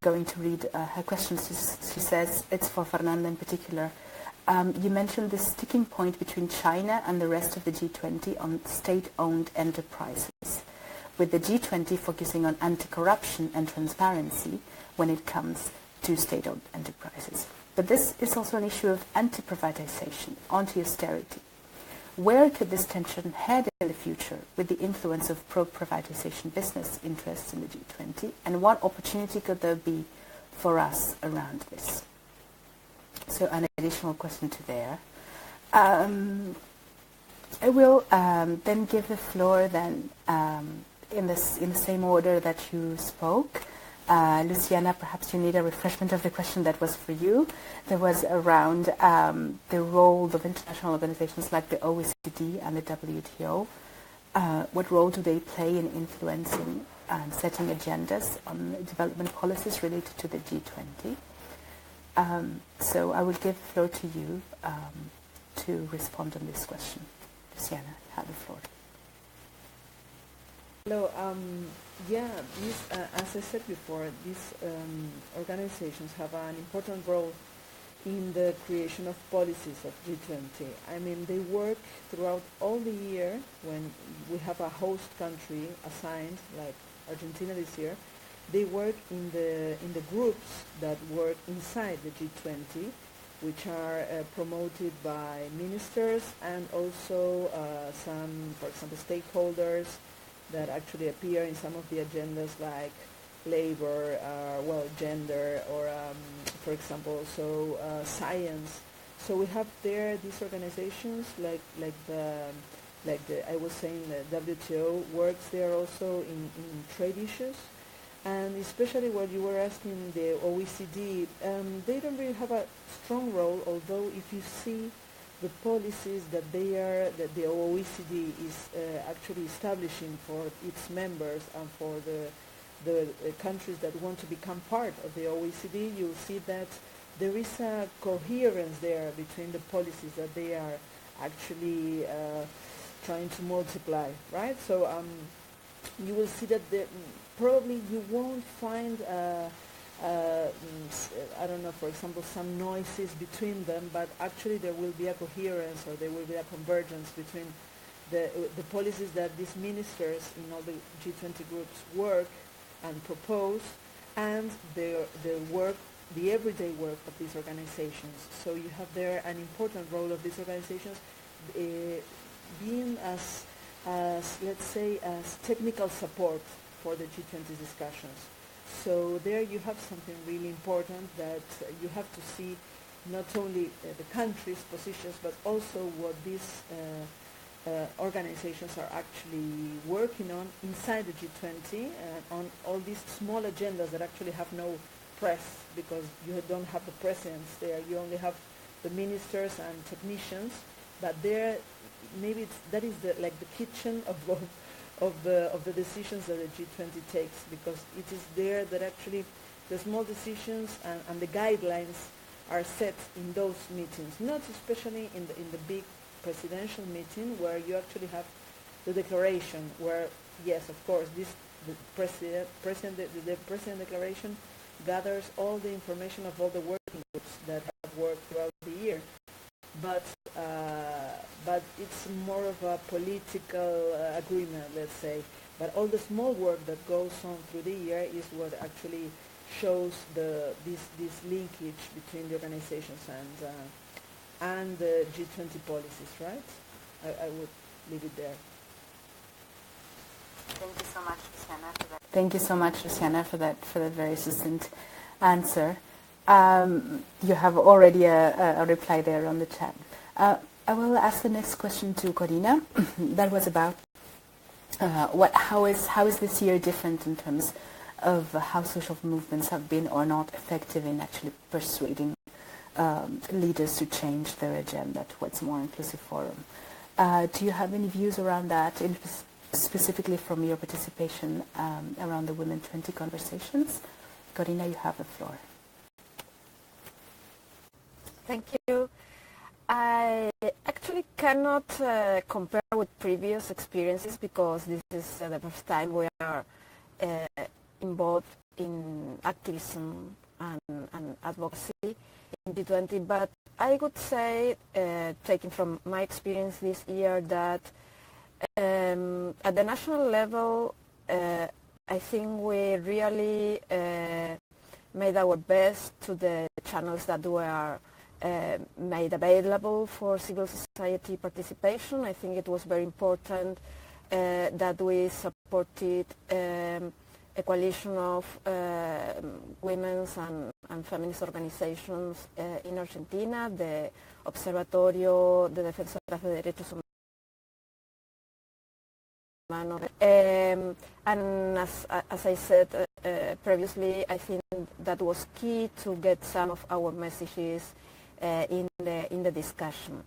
going to read her question. She says, it's for Fernanda in particular. You mentioned the sticking point between China and the rest of the G20 on state-owned enterprises, with the G20 focusing on anti-corruption and transparency when it comes to state-owned enterprises. But this is also an issue of anti-privatization, anti-austerity. Where could this tension head in the future with the influence of pro-privatization business interests in the G20, and what opportunity could there be for us around this? So an additional question to there. I will then give the floor then in the same order that you spoke. Luciana, perhaps you need a refreshment of the question that was for you. There was around the role of international organizations like the OECD and the WTO. What role do they play in influencing and setting agendas on development policies related to the G20? So I will give the floor to you to respond on this question. Luciana, you have the floor. Hello. As I said before, these organizations have an important role in the creation of policies of G20. I mean, they work throughout all the year when we have a host country assigned, like Argentina this year. They work in the groups that work inside the G20, which are promoted by ministers and also some, for example, stakeholders that actually appear in some of the agendas like labor, gender, or for example, also science. So we have there these organizations like the I was saying the WTO works there also in trade issues, and especially what you were asking the OECD, they don't really have a strong role. Although if you see the policies that the OECD is actually establishing for its members and for the countries that want to become part of the OECD, you'll see that there is a coherence there between the policies that they are actually trying to multiply, right? So you will see that probably you won't find I don't know, for example, some noises between them, but actually there will be a coherence or there will be a convergence between the policies that these ministers in all the G20 groups work and propose and the work, the everyday work of these organizations. So you have there an important role of these organizations being as let's say, as technical support for the G20 discussions. So there you have something really important that you have to see not only the country's positions, but also what these organizations are actually working on inside the G20, on all these small agendas that actually have no press, because you don't have the presidents there. You only have the ministers and technicians, but there maybe that is like the kitchen of the decisions that the G20 takes, because it is there that actually the small decisions and the guidelines are set in those meetings, not especially in the big presidential meeting where you actually have the declaration, where yes, of course, the president declaration gathers all the information of all the working groups that have worked throughout the year, but it's more of a political agreement, let's say. But all the small work that goes on through the year is what actually shows this linkage between the organizations and the G20 policies, right? I would leave it there. Thank you so much, Luciana, for that. Thank you so much, Luciana, for that very succinct answer. You have already a reply there on the chat. I will ask the next question to Corina. That was about how is this year different in terms of how social movements have been or not effective in actually persuading leaders to change their agenda towards a more inclusive forum. Do you have any views around that, specifically from your participation around the Women 20 conversations? Corina, you have the floor. Thank you. I actually cannot compare with previous experiences because this is the first time we are involved in activism and advocacy in G20. But I would say, taking from my experience this year, that at the national level, I think we really made our best to the channels that were made available for civil society participation. I think it was very important that we supported a coalition of women's and feminist organizations in Argentina, the Observatorio de Defensa de Derechos Humanos. And as I said previously, I think that was key to get some of our messages in the discussion.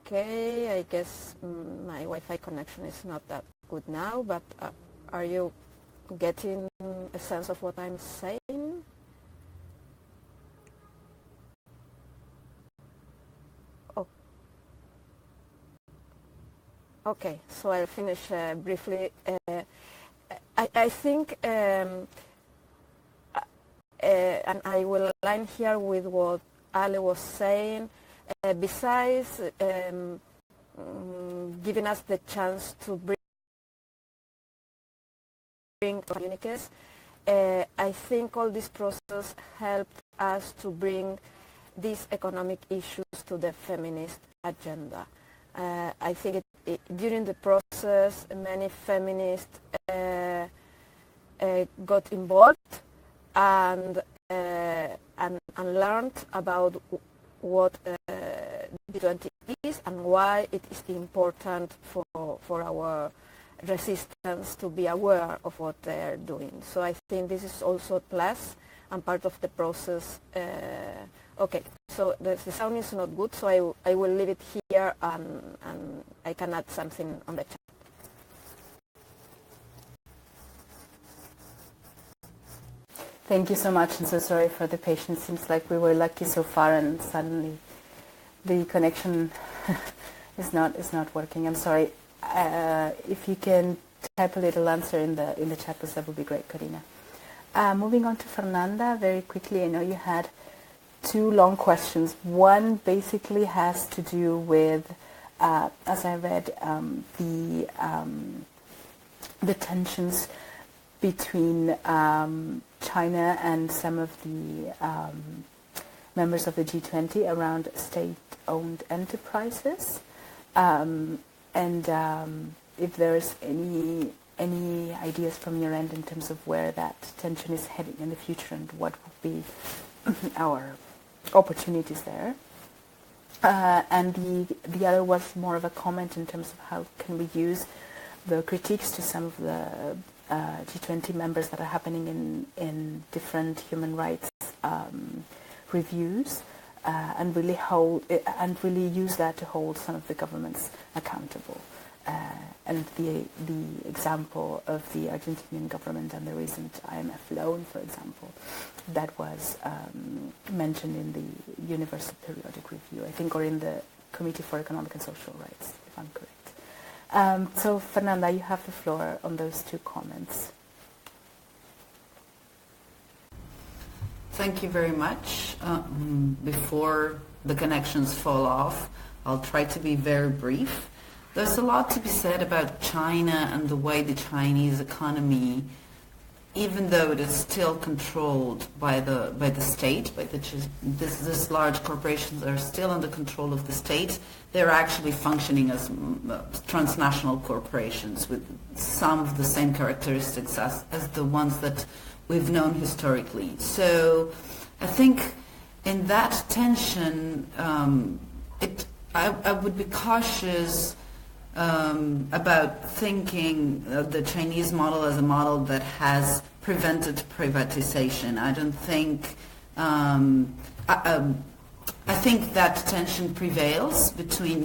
Okay, I guess my Wi-Fi connection is not that good now, but are you getting a sense of what I'm saying? Oh. Okay, so I'll finish briefly. I think, and I will align here with what Ale was saying, besides giving us the chance to bring communiques, I think all this process helped us to bring these economic issues to the feminist agenda. I think during the process, many feminists got involved and learned about what G20 is and why it is important for our resistance to be aware of what they're doing. So I think this is also a plus and part of the process. Okay, so the sound is not good, so I will leave it here and I can add something on the chat. Thank you so much, and so sorry for the patience. Seems like we were lucky so far, and suddenly the connection is not working. I'm sorry. If you can type a little answer in the chat box, that would be great, Corina. Moving on to Fernanda, very quickly. I know you had two long questions. One basically has to do with, as I read, the tensions between China and some of the members of the G20 around state-owned enterprises, and if there's any ideas from your end in terms of where that tension is heading in the future and what would be our opportunities there. And the other was more of a comment in terms of how can we use the critiques to some of the G20 members that are happening in different human rights reviews, and really use that to hold some of the governments accountable. And the example of the Argentinian government and the recent IMF loan, for example, that was mentioned in the Universal Periodic Review, I think, or in the Committee for Economic and Social Rights, if I'm correct. So, Fernanda, you have the floor on those two comments. Thank you very much. Before the connections fall off, I'll try to be very brief. There's a lot to be said about China and the way the Chinese economy, even though it is still controlled by the state, this large corporations are still under control of the state, they're actually functioning as transnational corporations with some of the same characteristics as the ones that we've known historically. So I think in that tension, I would be cautious about thinking of the Chinese model as a model that has prevented privatization. I don't think, I think that tension prevails between,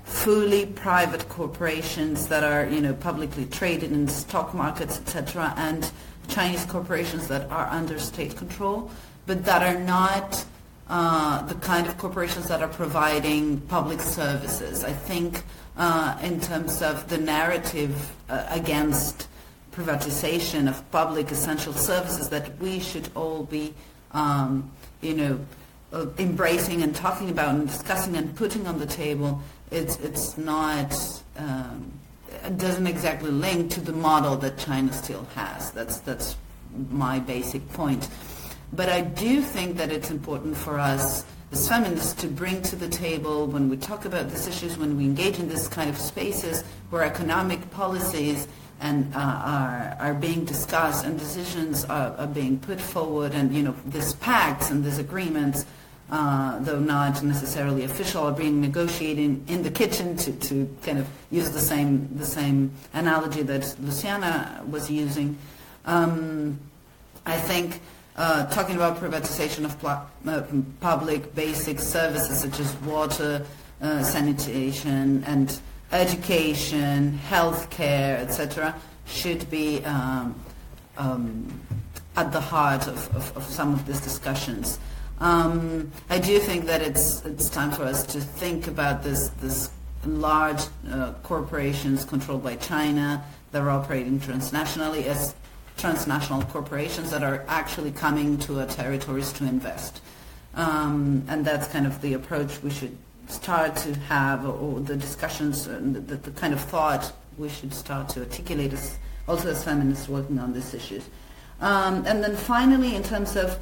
fully private corporations that are, publicly traded in stock markets, etc., and Chinese corporations that are under state control, but that are not the kind of corporations that are providing public services. I think in terms of the narrative against privatization of public essential services that we should all be, embracing and talking about and discussing and putting on the table, it's not, it doesn't exactly link to the model that China still has. That's my basic point. But I do think that it's important for us as feminists to bring to the table, when we talk about these issues, when we engage in this kind of spaces where economic policies and are being discussed and decisions are being put forward, and these pacts and these agreements, though not necessarily official, are being negotiated in the kitchen, to kind of use the same analogy that Luciana was using. I think talking about privatization of public basic services such as water, sanitation, and education, healthcare, etc., should be at the heart of some of these discussions. I do think that it's time for us to think about this large corporations controlled by China that are operating transnationally as transnational corporations that are actually coming to our territories to invest. And that's kind of the approach we should start to have, or the discussions, the kind of thought we should start to articulate also as feminists working on these issues. And then finally, in terms of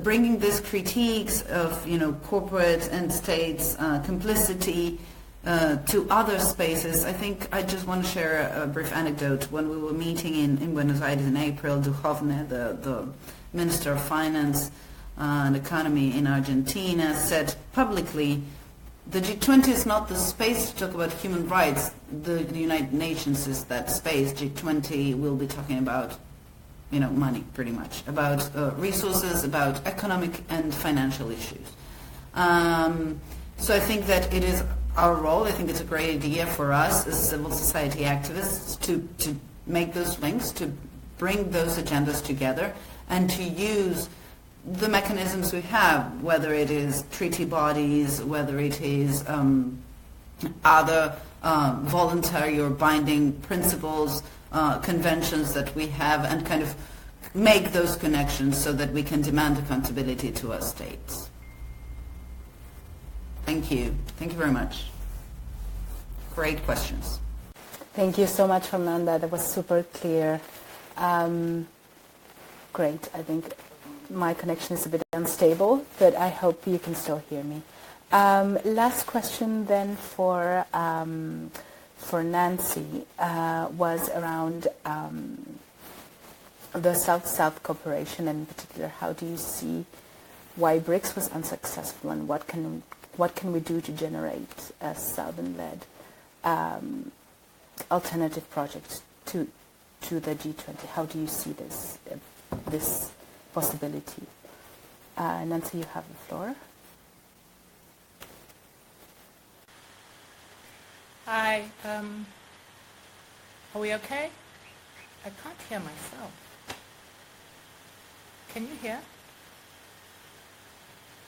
bringing these critiques of corporate and states complicity to other spaces, I think I just want to share a brief anecdote. When we were meeting in Buenos Aires in April, Duhovne, the Minister of Finance and Economy in Argentina, said publicly, the G20 is not the space to talk about human rights. The United Nations is that space. G20 will be talking about money, pretty much, about resources, about economic and financial issues. So I think that it is our role. I think it's a great idea for us as civil society activists to make those links, to bring those agendas together, and to use the mechanisms we have, whether it is treaty bodies, whether it is other voluntary or binding principles, conventions that we have, and kind of make those connections so that we can demand accountability to our states. Thank you. Thank you very much. Great questions. Thank you so much, Fernanda. That was super clear. Great. I think my connection is a bit unstable, but I hope you can still hear me. Last question then for Nancy was around the South-South cooperation, and in particular, how do you see why BRICS was unsuccessful, and what can we do to generate a Southern-led alternative project to the G20? How do you see this possibility? Nancy, you have the floor. Hi, are we okay? I can't hear myself. Can you hear?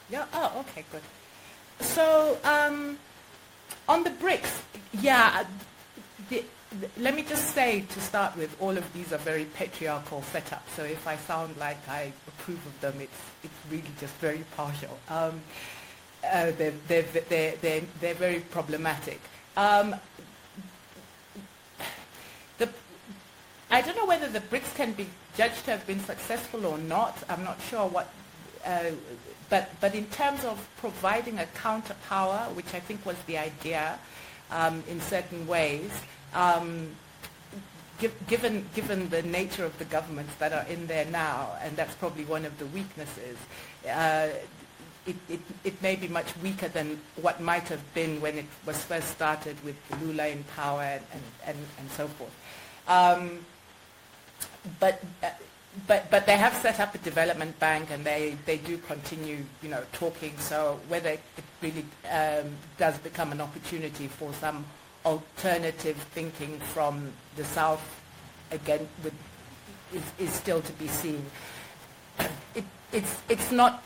Yeah, oh, okay, good. So, on the BRICS, yeah, let me just say to start with, all of these are very patriarchal setups, so if I sound like I approve of them, it's really just very partial. They're very problematic. I don't know whether the BRICS can be judged to have been successful or not. I'm not sure what, but in terms of providing a counterpower, which I think was the idea in certain ways, given the nature of the governments that are in there now, and that's probably one of the weaknesses, it may be much weaker than what might have been when it was first started with Lula in power and so forth. But they have set up a development bank, and they do continue, talking. So whether it really does become an opportunity for some alternative thinking from the South again is still to be seen. It's not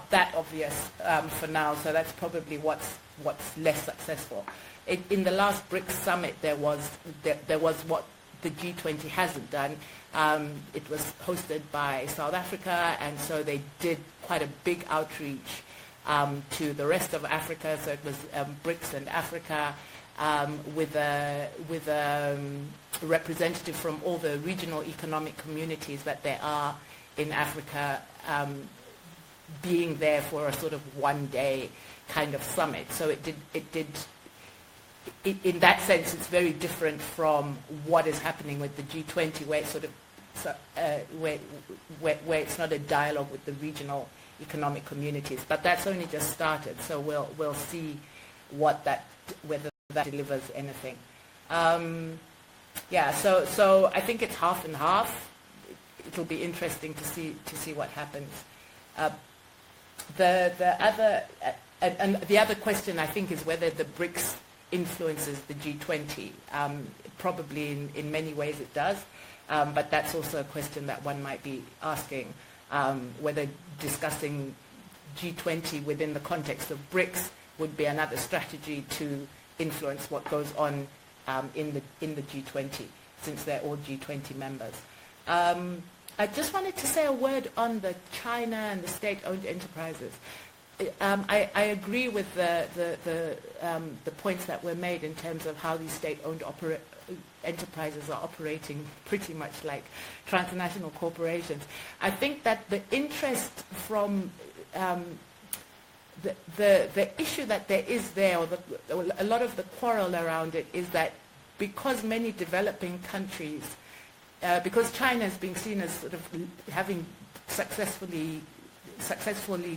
that obvious for now. So that's probably what's less successful. In the last BRICS summit, there was what the G20 hasn't done. It was hosted by South Africa, and so they did quite a big outreach to the rest of Africa. So it was BRICS and Africa, with a representative from all the regional economic communities that there are in Africa, being there for a sort of one-day kind of summit. So it did. In that sense, it's very different from what is happening with the G20, where it's sort of where it's not a dialogue with the regional economic communities. But that's only just started, so we'll see whether that delivers anything. So I think it's half and half. It'll be interesting to see what happens. The other question, I think, is whether the BRICS influences the G20. Probably in many ways it does. But that's also a question that one might be asking, whether discussing G20 within the context of BRICS would be another strategy to influence what goes on in the G20, since they're all G20 members. I just wanted to say a word on the China and the state-owned enterprises. I agree with the points that were made in terms of how these state-owned enterprises are operating pretty much like transnational corporations. I think that the interest from the issue that there is there, or a lot of the quarrel around it, is that because many developing countries, because China is being seen as sort of having successfully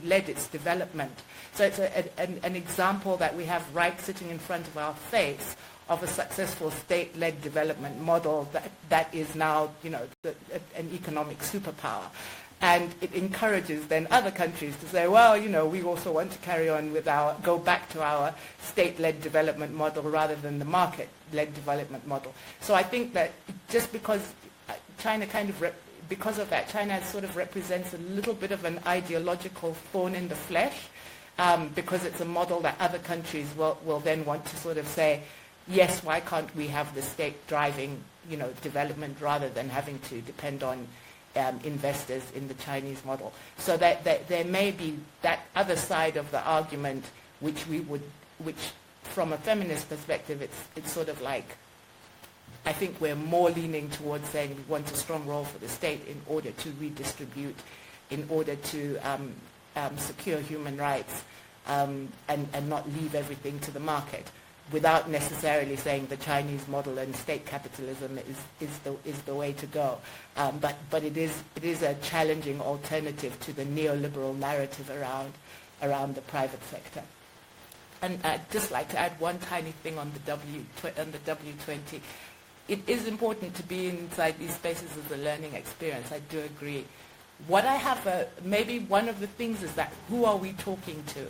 led its development. So it's an example that we have right sitting in front of our face of a successful state-led development model that is now, an economic superpower. And it encourages then other countries to say, well, we also want to carry on with go back to our state-led development model rather than the market-led development model. So I think that just because China because of that, China sort of represents a little bit of an ideological thorn in the flesh, because it's a model that other countries will then want to sort of say, yes, why can't we have the state driving, development rather than having to depend on investors in the Chinese model. So that there may be that other side of the argument, which from a feminist perspective, it's sort of like, I think we're more leaning towards saying we want a strong role for the state in order to redistribute, in order to secure human rights, and not leave everything to the market, without necessarily saying the Chinese model and state capitalism is the way to go. But it is a challenging alternative to the neoliberal narrative around the private sector. And I'd just like to add one tiny thing on the W20. It is important to be inside these spaces as a learning experience. I do agree. What I have, maybe one of the things is that who are we talking to?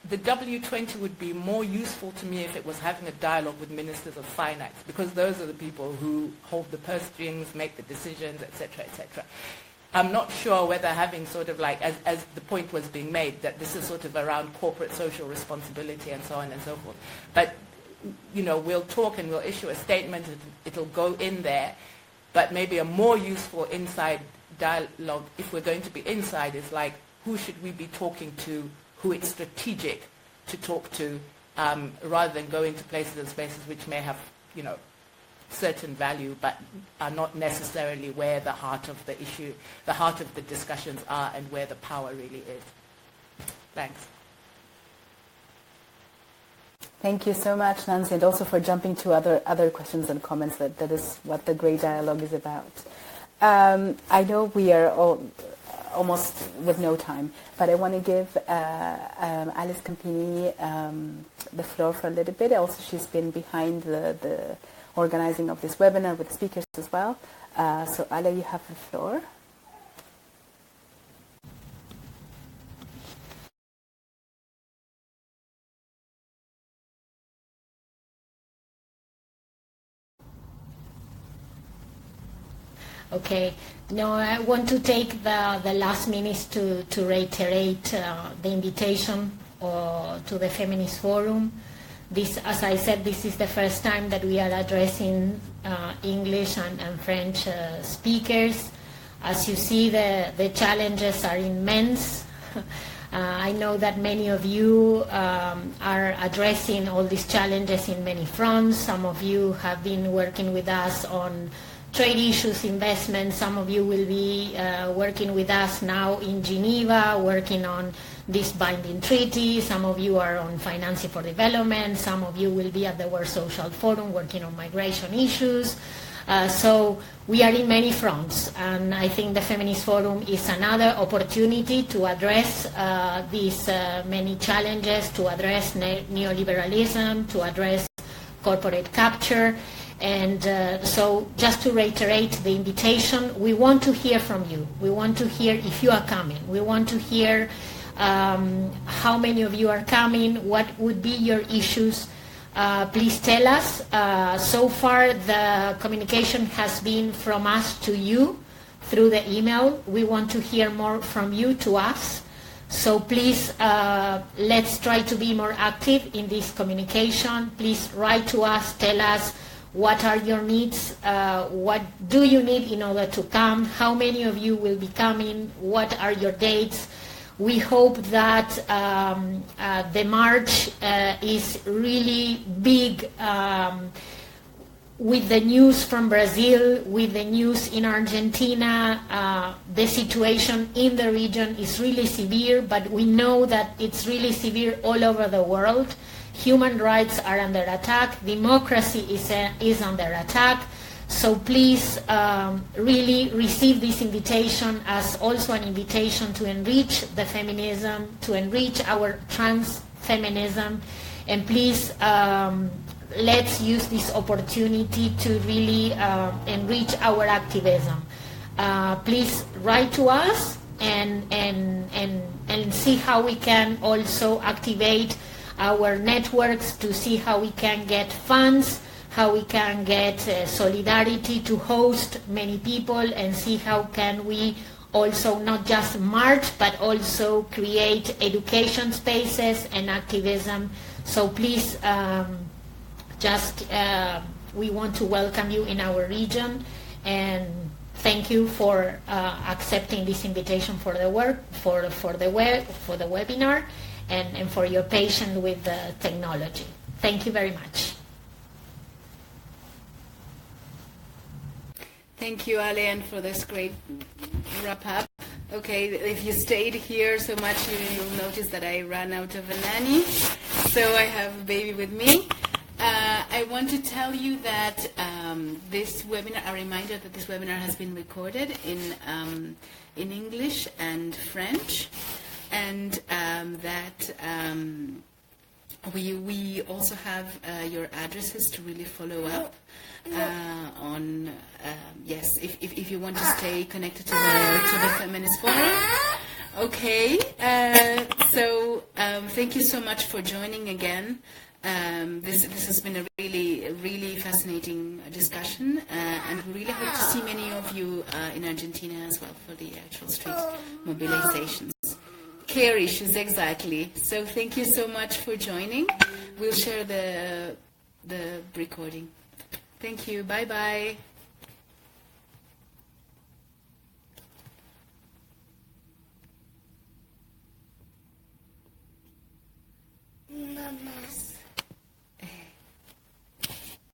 The W20 would be more useful to me if it was having a dialogue with ministers of finance, because those are the people who hold the purse strings, make the decisions, etc., etc. I'm not sure whether having sort of like, as the point was being made, that this is sort of around corporate social responsibility and so on and so forth. But, we'll talk and we'll issue a statement, it'll go in there, but maybe a more useful inside dialogue, if we're going to be inside, is like, who should we be talking to, who it's strategic to talk to, rather than go into places and spaces which may have, certain value, but are not necessarily where the heart of the issue, the heart of the discussions are, and where the power really is. Thanks. Thank you so much, Nancy, and also for jumping to other questions and comments. That is what the great dialogue is about. I know we are almost with no time, but I want to give Alice Campini the floor for a little bit. Also, she's been behind the organizing of this webinar with speakers as well. So, Ale, you have the floor. Okay. No, I want to take the last minutes to reiterate the invitation to the Feminist Forum. This, as I said, this is the first time that we are addressing English and French speakers. As you see, the challenges are immense. I know that many of you are addressing all these challenges in many fronts. Some of you have been working with us on trade issues, investment. Some of you will be working with us now in Geneva, working on this binding treaty. Some of you are on financing for development. Some of you will be at the World Social Forum working on migration issues. So we are in many fronts, and I think the Feminist Forum is another opportunity to address these many challenges, to address neoliberalism, to address corporate capture. And so just to reiterate the invitation, we want to hear from you. We want to hear if you are coming. We want to hear how many of you are coming, what would be your issues, please tell us. So far, the communication has been from us to you through the email. We want to hear more from you to us. So please, let's try to be more active in this communication. Please write to us, tell us what are your needs, what do you need in order to come, how many of you will be coming, what are your dates. We hope that the march is really big, with the news from Brazil, with the news in Argentina. The situation in the region is really severe, but we know that it's really severe all over the world. Human rights are under attack, democracy is under attack. So please really receive this invitation as also an invitation to enrich the feminism, to enrich our trans feminism, and please let's use this opportunity to really enrich our activism. Please write to us and see how we can also activate our networks, to see how we can get funds, how we can get solidarity to host many people, and see how can we also not just march but also create education spaces and activism. So please, we want to welcome you in our region, and thank you for accepting this invitation for the work, for the webinar, and for your patience with the technology. Thank you very much. Thank you, Ale, and for this great wrap-up. Okay, if you stayed here so much, you'll notice that I ran out of a nanny, so I have a baby with me. I want to tell you that this webinar, a reminder that this webinar has been recorded in English and French, and that we also have your addresses to really follow up on, yes, if you want to stay connected to the Feminist Forum. Okay, so thank you so much for joining again. This has been a really fascinating discussion, and we really hope to see many of you in Argentina as well for the actual street mobilizations. Care issues, exactly. So thank you so much for joining. We'll share the recording. Thank you. Bye-bye. Mama.